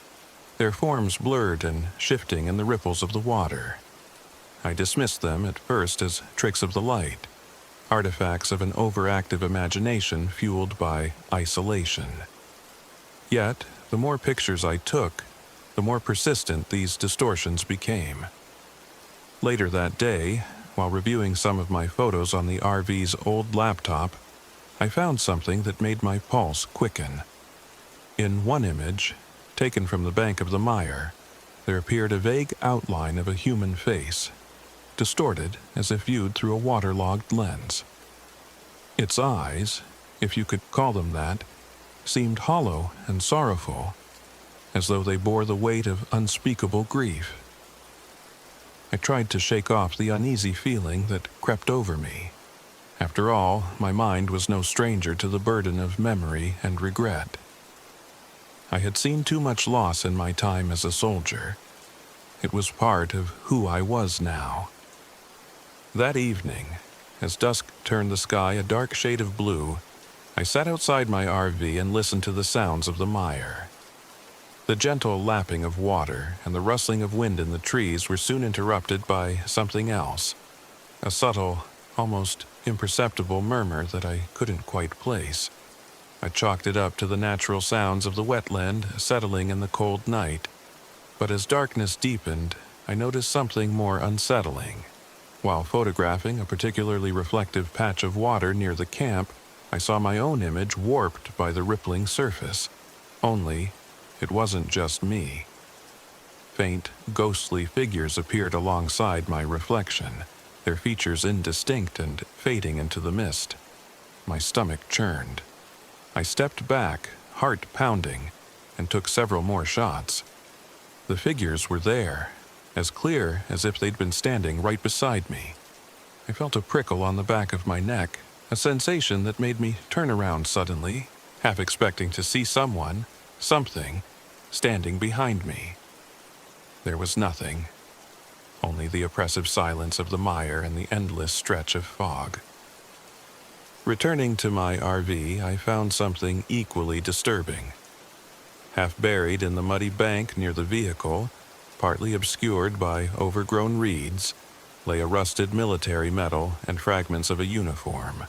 their forms blurred and shifting in the ripples of the water. I dismissed them at first as tricks of the light, artifacts of an overactive imagination fueled by isolation. Yet, the more pictures I took, the more persistent these distortions became. Later that day, while reviewing some of my photos on the RV's old laptop, I found something that made my pulse quicken. In one image, taken from the bank of the Meir, there appeared a vague outline of a human face, distorted as if viewed through a waterlogged lens. Its eyes, if you could call them that, seemed hollow and sorrowful, as though they bore the weight of unspeakable grief. I tried to shake off the uneasy feeling that crept over me. After all, my mind was no stranger to the burden of memory and regret. I had seen too much loss in my time as a soldier. It was part of who I was now. That evening, as dusk turned the sky a dark shade of blue, I sat outside my RV and listened to the sounds of the Meir. The gentle lapping of water and the rustling of wind in the trees were soon interrupted by something else, a subtle, almost imperceptible murmur that I couldn't quite place. I chalked it up to the natural sounds of the wetland settling in the cold night, but as darkness deepened, I noticed something more unsettling. While photographing a particularly reflective patch of water near the camp, I saw my own image warped by the rippling surface. Only, it wasn't just me. Faint, ghostly figures appeared alongside my reflection, their features indistinct and fading into the mist. My stomach churned. I stepped back, heart pounding, and took several more shots. The figures were there, as clear as if they'd been standing right beside me. I felt a prickle on the back of my neck, a sensation that made me turn around suddenly, half expecting to see someone, something, standing behind me. There was nothing, only the oppressive silence of the Meir and the endless stretch of fog. Returning to my RV, I found something equally disturbing. Half buried in the muddy bank near the vehicle, partly obscured by overgrown reeds, lay a rusted military medal and fragments of a uniform.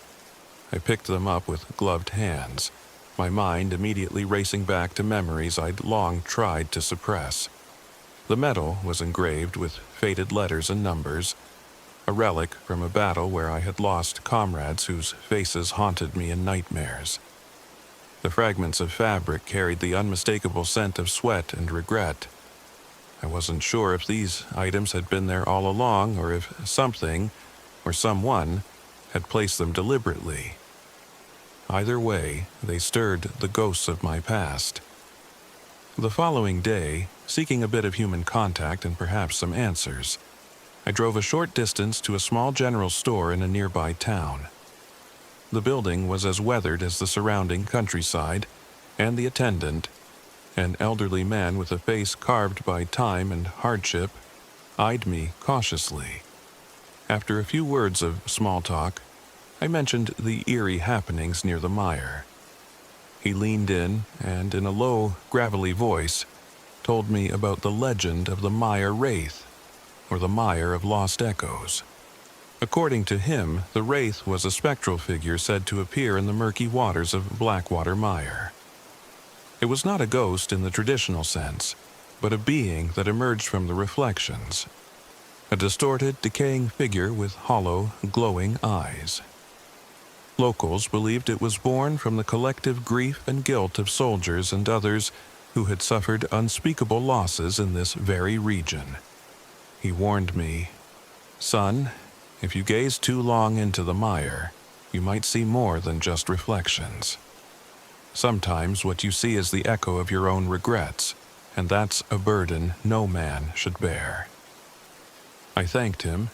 I picked them up with gloved hands, my mind immediately racing back to memories I'd long tried to suppress. The medal was engraved with faded letters and numbers, a relic from a battle where I had lost comrades whose faces haunted me in nightmares. The fragments of fabric carried the unmistakable scent of sweat and regret. I wasn't sure if these items had been there all along or if something, or someone, had placed them deliberately. Either way, they stirred the ghosts of my past. The following day, seeking a bit of human contact and perhaps some answers, I drove a short distance to a small general store in a nearby town. The building was as weathered as the surrounding countryside, and the attendant, an elderly man with a face carved by time and hardship, eyed me cautiously. After a few words of small talk, I mentioned the eerie happenings near the Meir. He leaned in and, in a low, gravelly voice, told me about the legend of the Meir wraith, or the Meir of Lost Echoes. According to him, the wraith was a spectral figure said to appear in the murky waters of Blackwater Mire. It was not a ghost in the traditional sense, but a being that emerged from the reflections, a distorted, decaying figure with hollow, glowing eyes. Locals believed it was born from the collective grief and guilt of soldiers and others who had suffered unspeakable losses in this very region. He warned me, "Son, if you gaze too long into the mire, you might see more than just reflections. Sometimes what you see is the echo of your own regrets, and that's a burden no man should bear." I thanked him,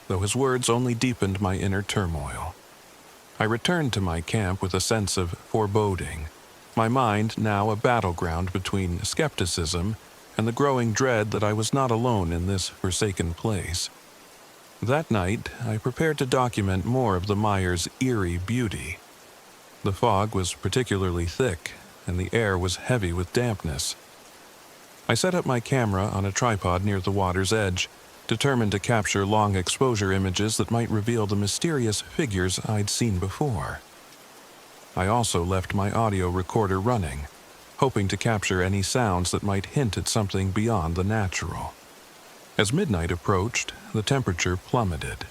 though his words only deepened my inner turmoil. I returned to my camp with a sense of foreboding, my mind now a battleground between skepticism and the growing dread that I was not alone in this forsaken place. That night, I prepared to document more of the mire's eerie beauty. The fog was particularly thick, and the air was heavy with dampness. I set up my camera on a tripod near the water's edge, determined to capture long exposure images that might reveal the mysterious figures I'd seen before. I also left my audio recorder running, hoping to capture any sounds that might hint at something beyond the natural. As midnight approached, the temperature plummeted,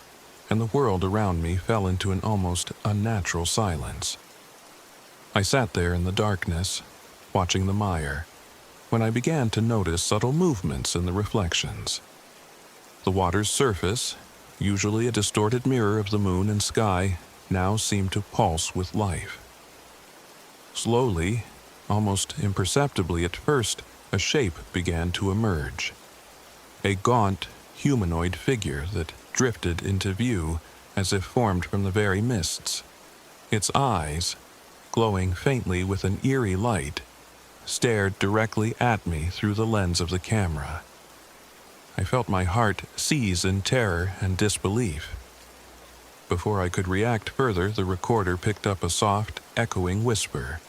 and the world around me fell into an almost unnatural silence. I sat there in the darkness, watching the mire, when I began to notice subtle movements in the reflections. The water's surface, usually a distorted mirror of the moon and sky, now seemed to pulse with life. Slowly, almost imperceptibly at first, a shape began to emerge. A gaunt, humanoid figure that drifted into view as if formed from the very mists. Its eyes, glowing faintly with an eerie light, stared directly at me through the lens of the camera. I felt my heart seize in terror and disbelief. Before I could react further, the recorder picked up a soft, echoing whisper,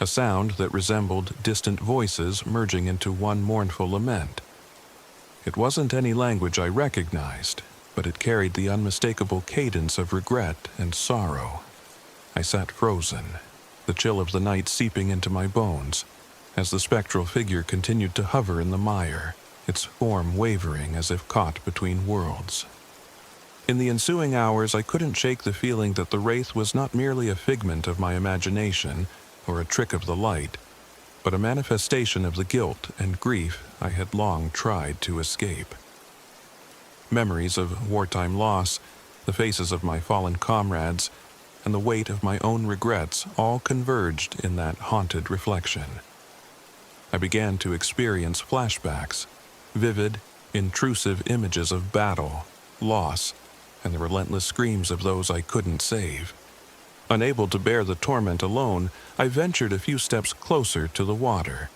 a sound that resembled distant voices merging into one mournful lament. It wasn't any language I recognized, but it carried the unmistakable cadence of regret and sorrow. I sat frozen, the chill of the night seeping into my bones, as the spectral figure continued to hover in the mire, its form wavering as if caught between worlds. In the ensuing hours, I couldn't shake the feeling that the wraith was not merely a figment of my imagination or a trick of the light, but a manifestation of the guilt and grief I had long tried to escape. Memories of wartime loss, the faces of my fallen comrades, and the weight of my own regrets all converged in that haunted reflection. I began to experience flashbacks, vivid, intrusive images of battle, loss, and the relentless screams of those I couldn't save. Unable to bear the torment alone, I ventured a few steps closer to the water.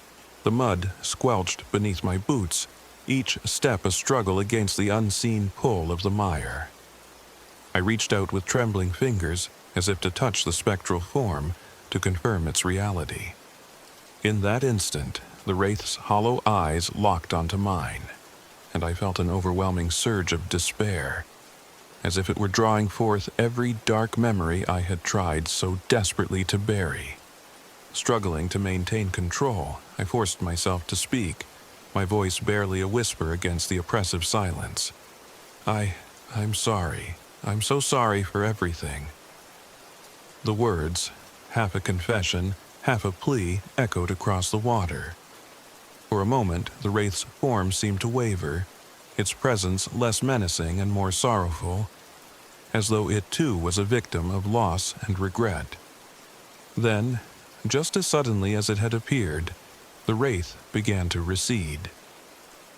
The mud squelched beneath my boots, each step a struggle against the unseen pull of the mire. I reached out with trembling fingers, as if to touch the spectral form, to confirm its reality. In that instant, the wraith's hollow eyes locked onto mine, and I felt an overwhelming surge of despair, as if it were drawing forth every dark memory I had tried so desperately to bury. Struggling to maintain control, I forced myself to speak, my voice barely a whisper against the oppressive silence. I'm sorry. I'm so sorry for everything." The words, half a confession, half a plea, echoed across the water. For a moment, the wraith's form seemed to waver, its presence less menacing and more sorrowful, as though it too was a victim of loss and regret. Then, just as suddenly as it had appeared, the wraith began to recede.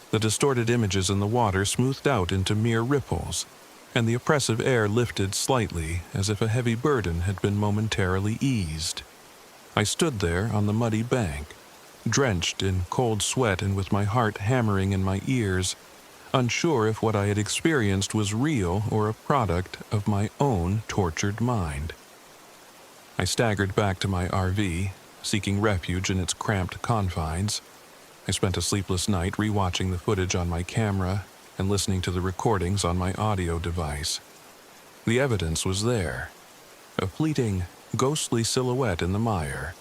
The distorted images in the water smoothed out into mere ripples, and the oppressive air lifted slightly as if a heavy burden had been momentarily eased. I stood there on the muddy bank, drenched in cold sweat and with my heart hammering in my ears, unsure if what I had experienced was real or a product of my own tortured mind. I staggered back to my RV, seeking refuge in its cramped confines. I spent a sleepless night rewatching the footage on my camera and listening to the recordings on my audio device. The evidence was there. A fleeting, ghostly silhouette in the mire,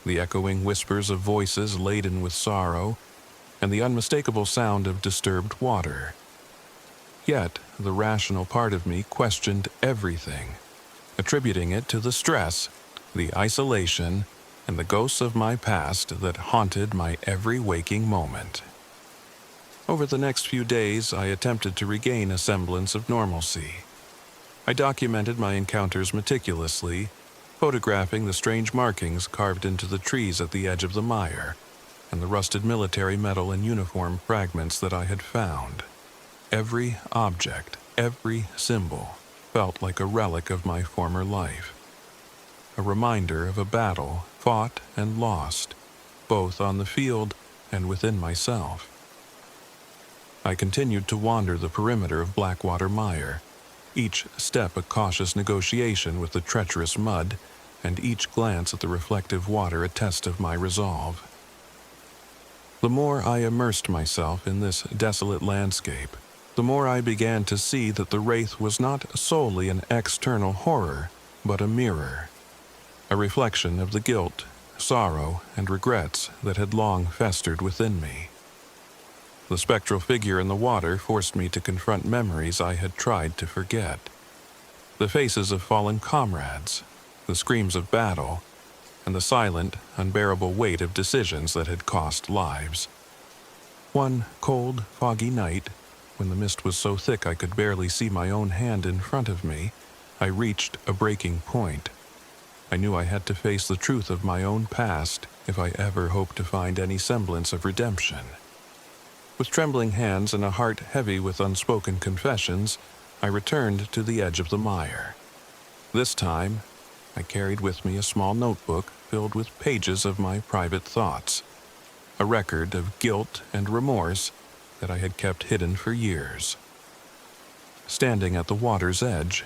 the echoing whispers of voices laden with sorrow, and the unmistakable sound of disturbed water. Yet, the rational part of me questioned everything, attributing it to the stress, the isolation, and the ghosts of my past that haunted my every waking moment. Over the next few days, I attempted to regain a semblance of normalcy. I documented my encounters meticulously, photographing the strange markings carved into the trees at the edge of the mire, and the rusted military medal and uniform fragments that I had found. Every object, every symbol, felt like a relic of my former life. A reminder of a battle fought and lost, both on the field and within myself. I continued to wander the perimeter of Blackwater Mire, each step a cautious negotiation with the treacherous mud, and each glance at the reflective water a test of my resolve. The more I immersed myself in this desolate landscape, the more I began to see that the wraith was not solely an external horror, but a mirror, a reflection of the guilt, sorrow, and regrets that had long festered within me. The spectral figure in the water forced me to confront memories I had tried to forget. The faces of fallen comrades, the screams of battle, and the silent, unbearable weight of decisions that had cost lives. One cold, foggy night, when the mist was so thick I could barely see my own hand in front of me, I reached a breaking point. I knew I had to face the truth of my own past if I ever hoped to find any semblance of redemption. With trembling hands and a heart heavy with unspoken confessions, I returned to the edge of the mire. This time, I carried with me a small notebook filled with pages of my private thoughts, a record of guilt and remorse that I had kept hidden for years. Standing at the water's edge,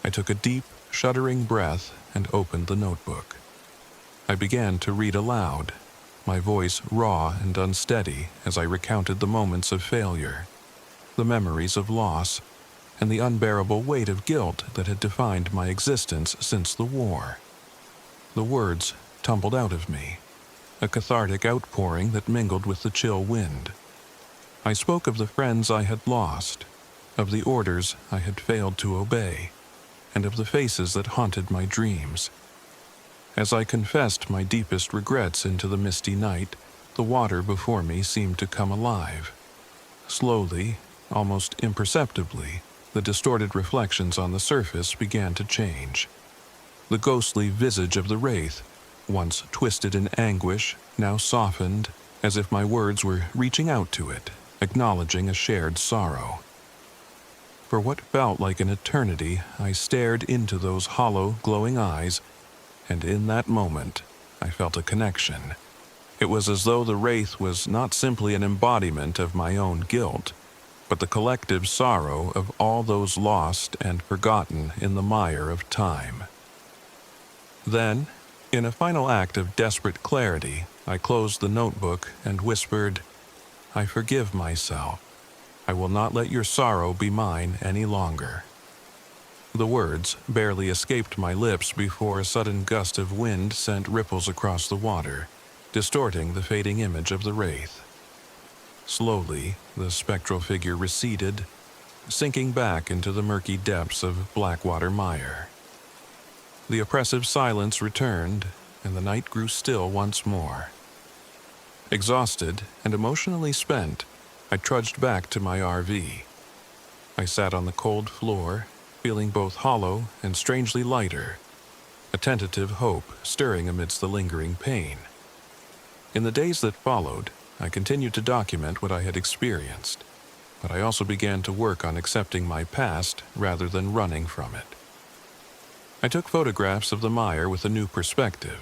I took a deep, shuddering breath and opened the notebook. I began to read aloud, my voice raw and unsteady as I recounted the moments of failure, the memories of loss, and the unbearable weight of guilt that had defined my existence since the war. The words tumbled out of me, a cathartic outpouring that mingled with the chill wind. I spoke of the friends I had lost, of the orders I had failed to obey, and of the faces that haunted my dreams. As I confessed my deepest regrets into the misty night, the water before me seemed to come alive. Slowly, almost imperceptibly, the distorted reflections on the surface began to change. The ghostly visage of the wraith, once twisted in anguish, now softened, as if my words were reaching out to it, acknowledging a shared sorrow. For what felt like an eternity, I stared into those hollow, glowing eyes, and in that moment, I felt a connection. It was as though the wraith was not simply an embodiment of my own guilt, but the collective sorrow of all those lost and forgotten in the mire of time. Then, in a final act of desperate clarity, I closed the notebook and whispered, "I forgive myself. I will not let your sorrow be mine any longer." The words barely escaped my lips before a sudden gust of wind sent ripples across the water, distorting the fading image of the wraith. Slowly, the spectral figure receded, sinking back into the murky depths of Blackwater Mire. The oppressive silence returned, and the night grew still once more. Exhausted and emotionally spent, I trudged back to my RV. I sat on the cold floor, feeling both hollow and strangely lighter, a tentative hope stirring amidst the lingering pain. In the days that followed, I continued to document what I had experienced, but I also began to work on accepting my past rather than running from it. I took photographs of the mire with a new perspective,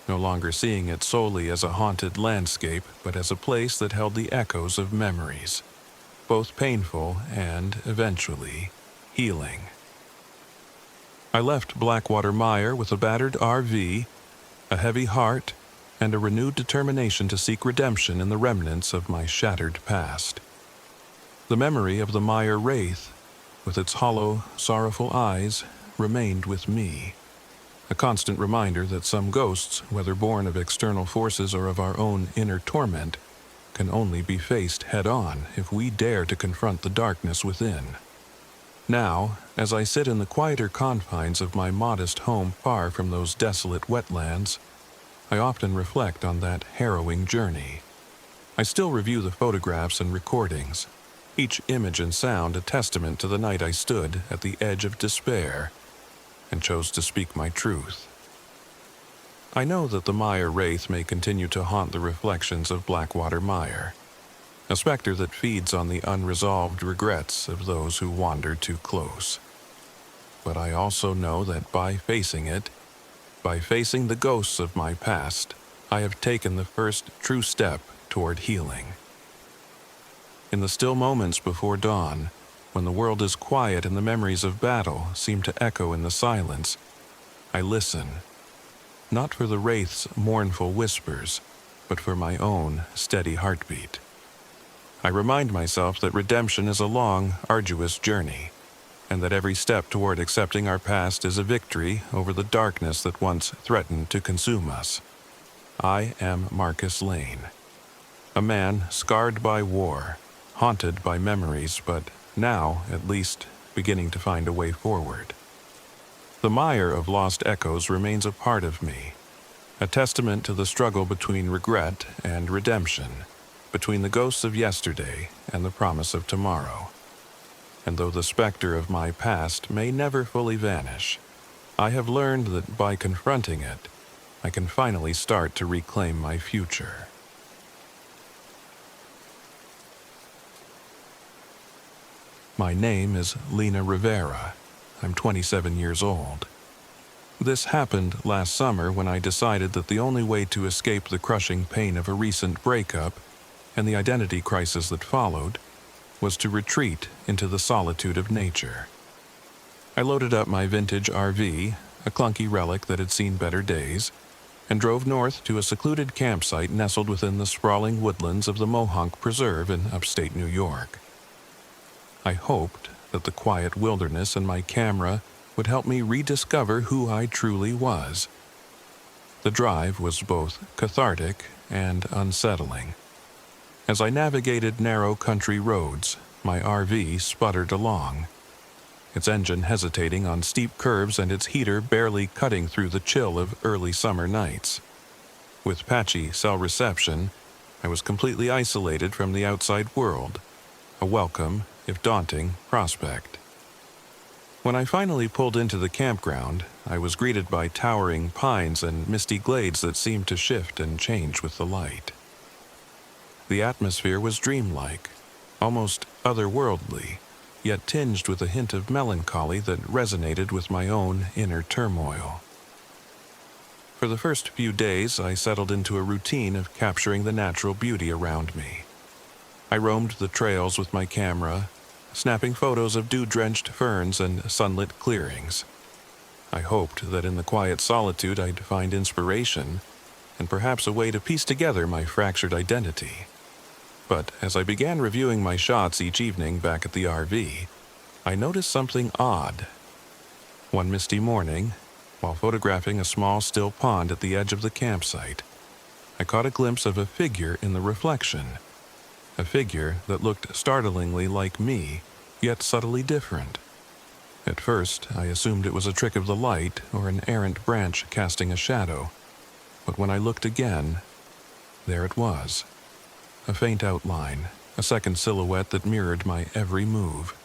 no longer seeing it solely as a haunted landscape, but as a place that held the echoes of memories, both painful and, eventually, healing. I left Blackwater Mire with a battered RV, a heavy heart, and a renewed determination to seek redemption in the remnants of my shattered past. The memory of the meir wraith, with its hollow, sorrowful eyes, remained with me, a constant reminder that some ghosts, whether born of external forces or of our own inner torment, can only be faced head-on if we dare to confront the darkness within. Now, as I sit in the quieter confines of my modest home far from those desolate wetlands, I often reflect on that harrowing journey. I still review the photographs and recordings, each image and sound a testament to the night I stood at the edge of despair and chose to speak my truth. I know that the meir wraith may continue to haunt the reflections of Blackwater Mire, a specter that feeds on the unresolved regrets of those who wander too close. But I also know that by facing it, by facing the ghosts of my past, I have taken the first true step toward healing. In the still moments before dawn, when the world is quiet and the memories of battle seem to echo in the silence, I listen, not for the wraith's mournful whispers, but for my own steady heartbeat. I remind myself that redemption is a long, arduous journey, and that every step toward accepting our past is a victory over the darkness that once threatened to consume us. I am Marcus Lane, a man scarred by war, haunted by memories, but now, at least, beginning to find a way forward. The meir of lost echoes remains a part of me, a testament to the struggle between regret and redemption, between the ghosts of yesterday and the promise of tomorrow. And though the specter of my past may never fully vanish, I have learned that by confronting it, I can finally start to reclaim my future. My name is Lena Rivera. I'm 27 years old. This happened last summer when I decided that the only way to escape the crushing pain of a recent breakup and the identity crisis that followed was to retreat into the solitude of nature. I loaded up my vintage RV, a clunky relic that had seen better days, and drove north to a secluded campsite nestled within the sprawling woodlands of the Mohonk Preserve in upstate New York. I hoped that the quiet wilderness and my camera would help me rediscover who I truly was. The drive was both cathartic and unsettling. As I navigated narrow country roads, my RV sputtered along, its engine hesitating on steep curves and its heater barely cutting through the chill of early summer nights. With patchy cell reception, I was completely isolated from the outside world, a welcome, if daunting, prospect. When I finally pulled into the campground, I was greeted by towering pines and misty glades that seemed to shift and change with the light. The atmosphere was dreamlike, almost otherworldly, yet tinged with a hint of melancholy that resonated with my own inner turmoil. For the first few days, I settled into a routine of capturing the natural beauty around me. I roamed the trails with my camera, snapping photos of dew-drenched ferns and sunlit clearings. I hoped that in the quiet solitude I'd find inspiration and perhaps a way to piece together my fractured identity. But as I began reviewing my shots each evening back at the RV, I noticed something odd. One misty morning, while photographing a small still pond at the edge of the campsite, I caught a glimpse of a figure in the reflection. A figure that looked startlingly like me, yet subtly different. At first, I assumed it was a trick of the light or an errant branch casting a shadow, but when I looked again, there it was. A faint outline, a second silhouette that mirrored my every move.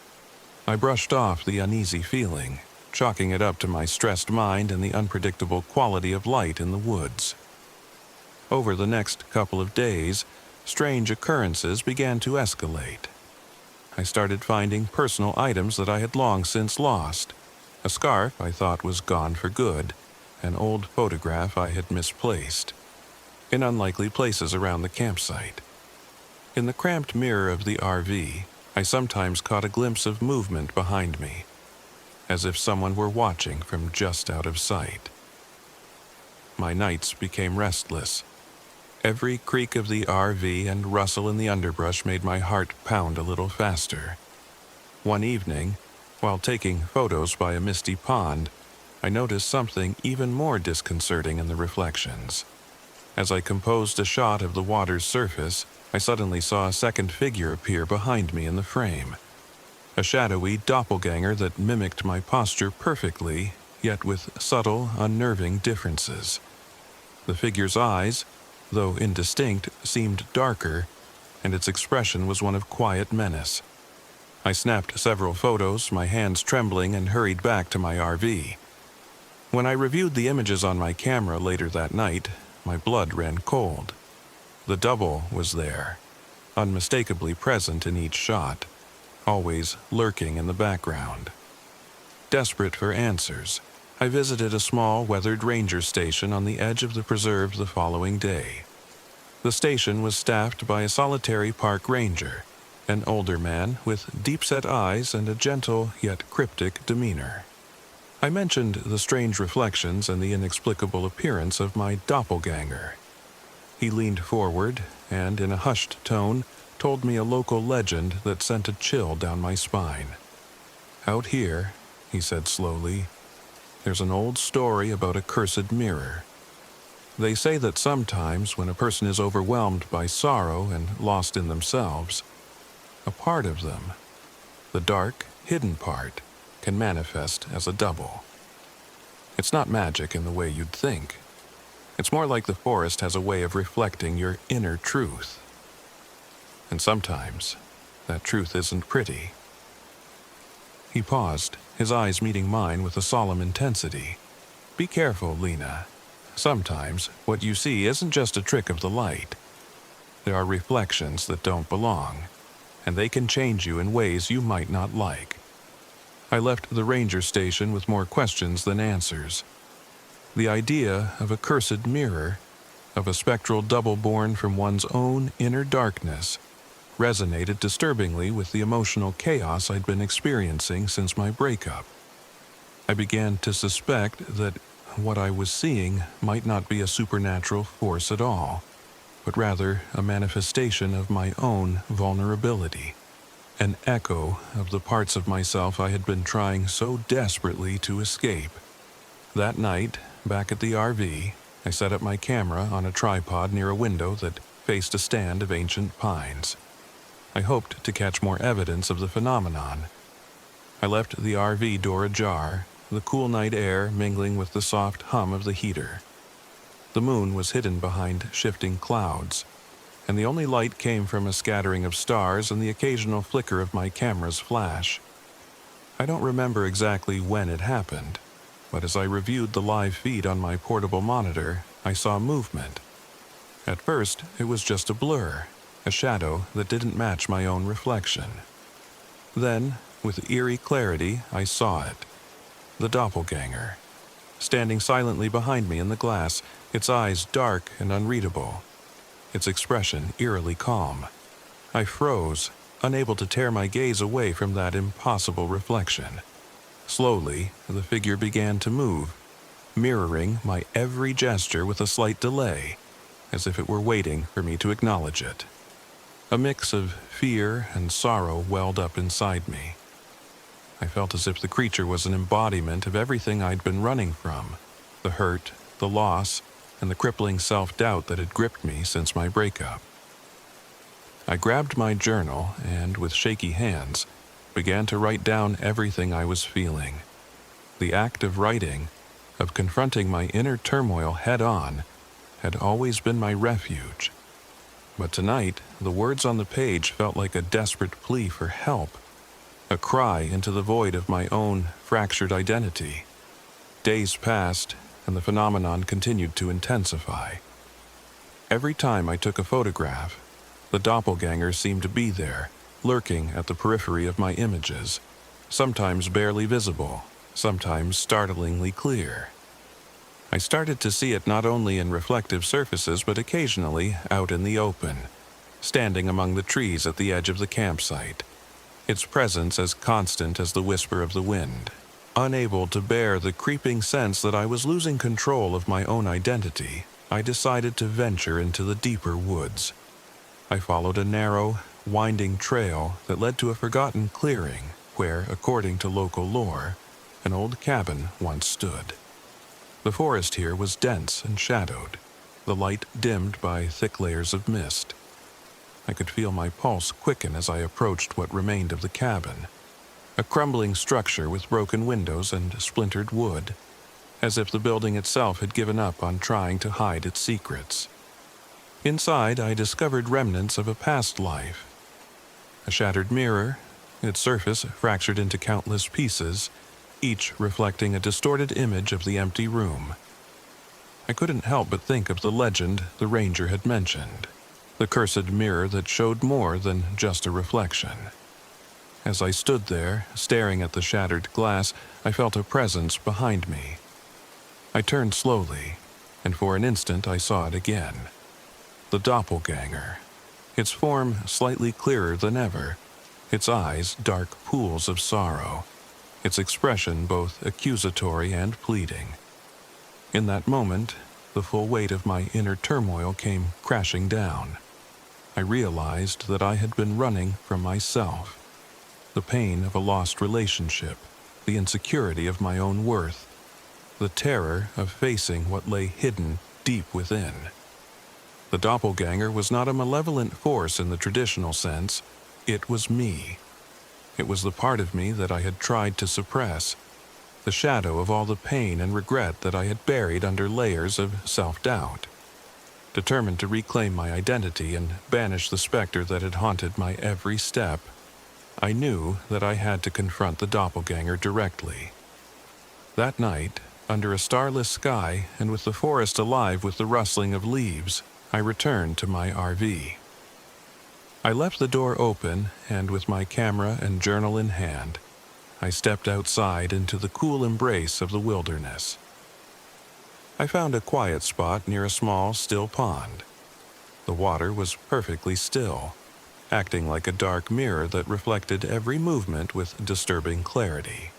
I brushed off the uneasy feeling, chalking it up to my stressed mind and the unpredictable quality of light in the woods. Over the next couple of days, strange occurrences began to escalate. I started finding personal items that I had long since lost. A scarf I thought was gone for good, an old photograph I had misplaced, in unlikely places around the campsite. In the cramped mirror of the RV, I sometimes caught a glimpse of movement behind me, as if someone were watching from just out of sight. My nights became restless, Every creak of the RV and rustle in the underbrush made my heart pound a little faster. One evening, while taking photos by a misty pond, I noticed something even more disconcerting in the reflections. As I composed a shot of the water's surface, I suddenly saw a second figure appear behind me in the frame. A shadowy doppelganger that mimicked my posture perfectly, yet with subtle, unnerving differences. The figure's eyes, though indistinct, seemed darker, and its expression was one of quiet menace. I snapped several photos, my hands trembling, and hurried back to my RV. When I reviewed the images on my camera later that night, my blood ran cold. The double was there, unmistakably present in each shot, always lurking in the background. Desperate for answers, I visited a small, weathered ranger station on the edge of the preserve the following day. The station was staffed by a solitary park ranger, an older man with deep-set eyes and a gentle yet cryptic demeanor. I mentioned the strange reflections and the inexplicable appearance of my doppelganger. He leaned forward and, in a hushed tone, told me a local legend that sent a chill down my spine. "Out here," he said slowly, "there's an old story about a cursed mirror. They say that sometimes when a person is overwhelmed by sorrow and lost in themselves, a part of them, the dark, hidden part, can manifest as a double. It's not magic in the way you'd think. It's more like the forest has a way of reflecting your inner truth. And sometimes, that truth isn't pretty." He paused, his eyes meeting mine with a solemn intensity. "Be careful, Lena. Sometimes what you see isn't just a trick of the light. There are reflections that don't belong, and they can change you in ways you might not like." I left the ranger station with more questions than answers. The idea of a cursed mirror, of a spectral double born from one's own inner darkness, resonated disturbingly with the emotional chaos I'd been experiencing since my breakup. I began to suspect that what I was seeing might not be a supernatural force at all, but rather a manifestation of my own vulnerability, an echo of the parts of myself I had been trying so desperately to escape. That night, back at the RV, I set up my camera on a tripod near a window that faced a stand of ancient pines. I hoped to catch more evidence of the phenomenon. I left the RV door ajar, the cool night air mingling with the soft hum of the heater. The moon was hidden behind shifting clouds, and the only light came from a scattering of stars and the occasional flicker of my camera's flash. I don't remember exactly when it happened, but as I reviewed the live feed on my portable monitor, I saw movement. At first, it was just a blur, a shadow that didn't match my own reflection. Then, with eerie clarity, I saw it. The doppelganger. Standing silently behind me in the glass, its eyes dark and unreadable, its expression eerily calm. I froze, unable to tear my gaze away from that impossible reflection. Slowly, the figure began to move, mirroring my every gesture with a slight delay, as if it were waiting for me to acknowledge it. A mix of fear and sorrow welled up inside me. I felt as if the creature was an embodiment of everything I'd been running from, the hurt, the loss, and the crippling self-doubt that had gripped me since my breakup. I grabbed my journal and, with shaky hands, began to write down everything I was feeling. The act of writing, of confronting my inner turmoil head-on, had always been my refuge. But tonight, the words on the page felt like a desperate plea for help, a cry into the void of my own fractured identity. Days passed, and the phenomenon continued to intensify. Every time I took a photograph, the doppelganger seemed to be there, lurking at the periphery of my images, sometimes barely visible, sometimes startlingly clear. I started to see it not only in reflective surfaces but occasionally out in the open, standing among the trees at the edge of the campsite, its presence as constant as the whisper of the wind. Unable to bear the creeping sense that I was losing control of my own identity, I decided to venture into the deeper woods. I followed a narrow, winding trail that led to a forgotten clearing where, according to local lore, an old cabin once stood. The forest here was dense and shadowed, the light dimmed by thick layers of mist. I could feel my pulse quicken as I approached what remained of the cabin, a crumbling structure with broken windows and splintered wood, as if the building itself had given up on trying to hide its secrets. Inside, I discovered remnants of a past life. A shattered mirror, its surface fractured into countless pieces, each reflecting a distorted image of the empty room. I couldn't help but think of the legend the ranger had mentioned, the cursed mirror that showed more than just a reflection. As I stood there, staring at the shattered glass, I felt a presence behind me. I turned slowly, and for an instant I saw it again. The doppelganger, its form slightly clearer than ever, its eyes dark pools of sorrow, its expression both accusatory and pleading. In that moment, the full weight of my inner turmoil came crashing down. I realized that I had been running from myself, the pain of a lost relationship, the insecurity of my own worth, the terror of facing what lay hidden deep within. The doppelganger was not a malevolent force in the traditional sense. It was me. It was the part of me that I had tried to suppress, the shadow of all the pain and regret that I had buried under layers of self-doubt. Determined to reclaim my identity and banish the specter that had haunted my every step, I knew that I had to confront the doppelganger directly. That night, under a starless sky and with the forest alive with the rustling of leaves, I returned to my RV. I left the door open, and with my camera and journal in hand, I stepped outside into the cool embrace of the wilderness. I found a quiet spot near a small, still pond. The water was perfectly still, acting like a dark mirror that reflected every movement with disturbing clarity.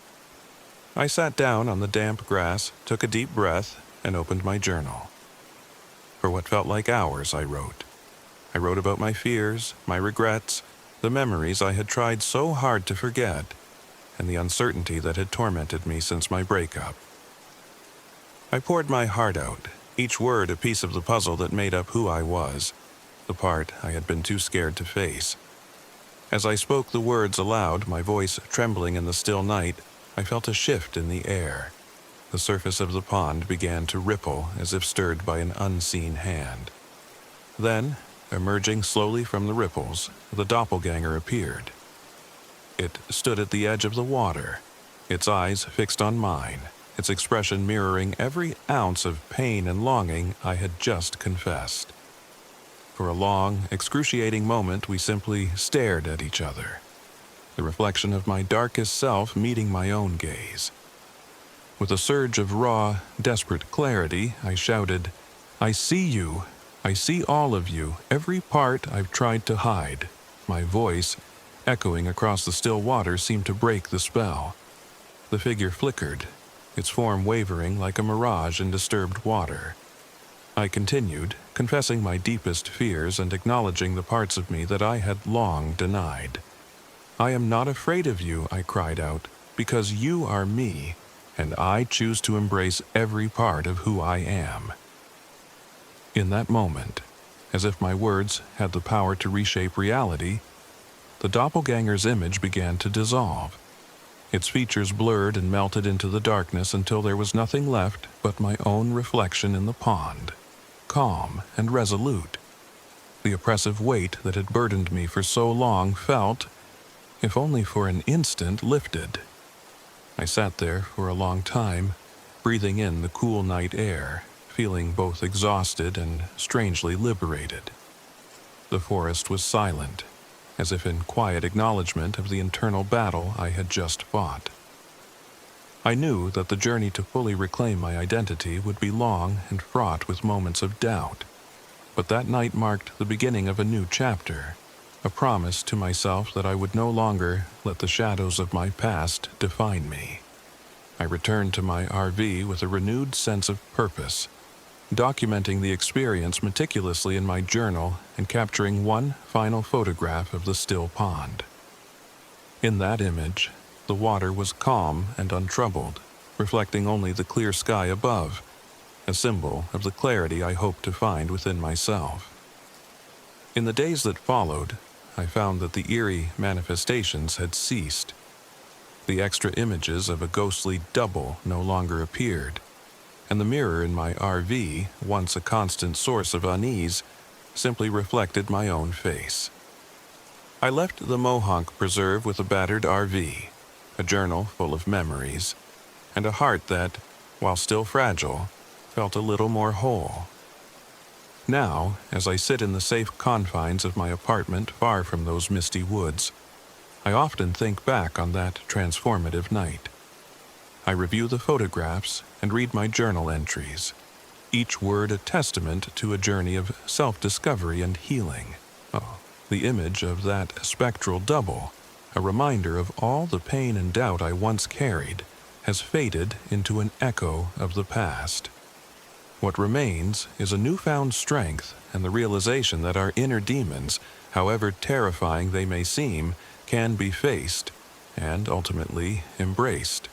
I sat down on the damp grass, took a deep breath, and opened my journal. For what felt like hours, I wrote. I wrote about my fears, my regrets, the memories I had tried so hard to forget, and the uncertainty that had tormented me since my breakup. I poured my heart out, each word a piece of the puzzle that made up who I was, the part I had been too scared to face. As I spoke the words aloud, my voice trembling in the still night, I felt a shift in the air. The surface of the pond began to ripple as if stirred by an unseen hand. Then, emerging slowly from the ripples, the doppelganger appeared. It stood at the edge of the water, its eyes fixed on mine, its expression mirroring every ounce of pain and longing I had just confessed. For a long, excruciating moment, we simply stared at each other, the reflection of my darkest self meeting my own gaze. With a surge of raw, desperate clarity, I shouted, "I see you. I see all of you, every part I've tried to hide." My voice, echoing across the still water, seemed to break the spell. The figure flickered, its form wavering like a mirage in disturbed water. I continued, confessing my deepest fears and acknowledging the parts of me that I had long denied. "I am not afraid of you," I cried out, "because you are me, and I choose to embrace every part of who I am." In that moment, as if my words had the power to reshape reality, the doppelganger's image began to dissolve. Its features blurred and melted into the darkness until there was nothing left but my own reflection in the pond, calm and resolute. The oppressive weight that had burdened me for so long felt, if only for an instant, lifted. I sat there for a long time, breathing in the cool night air, feeling both exhausted and strangely liberated. The forest was silent, as if in quiet acknowledgement of the internal battle I had just fought. I knew that the journey to fully reclaim my identity would be long and fraught with moments of doubt, but that night marked the beginning of a new chapter, a promise to myself that I would no longer let the shadows of my past define me. I returned to my RV with a renewed sense of purpose, documenting the experience meticulously in my journal and capturing one final photograph of the still pond. In that image, the water was calm and untroubled, reflecting only the clear sky above, a symbol of the clarity I hoped to find within myself. In the days that followed, I found that the eerie manifestations had ceased. The extra images of a ghostly double no longer appeared, and the mirror in my RV, once a constant source of unease, simply reflected my own face. I left the Mohonk Preserve with a battered RV, a journal full of memories, and a heart that, while still fragile, felt a little more whole. Now, as I sit in the safe confines of my apartment far from those misty woods, I often think back on that transformative night. I review the photographs and read my journal entries, each word a testament to a journey of self-discovery and healing. Oh, the image of that spectral double, a reminder of all the pain and doubt I once carried, has faded into an echo of the past. What remains is a newfound strength and the realization that our inner demons, however terrifying they may seem, can be faced and ultimately embraced.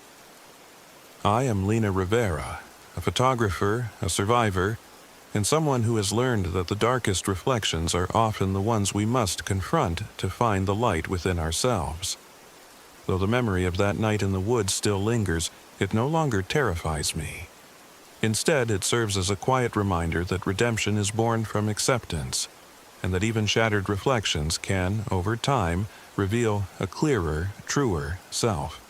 I am Lena Rivera, a photographer, a survivor, and someone who has learned that the darkest reflections are often the ones we must confront to find the light within ourselves. Though the memory of that night in the woods still lingers, it no longer terrifies me. Instead, it serves as a quiet reminder that redemption is born from acceptance, and that even shattered reflections can, over time, reveal a clearer, truer self.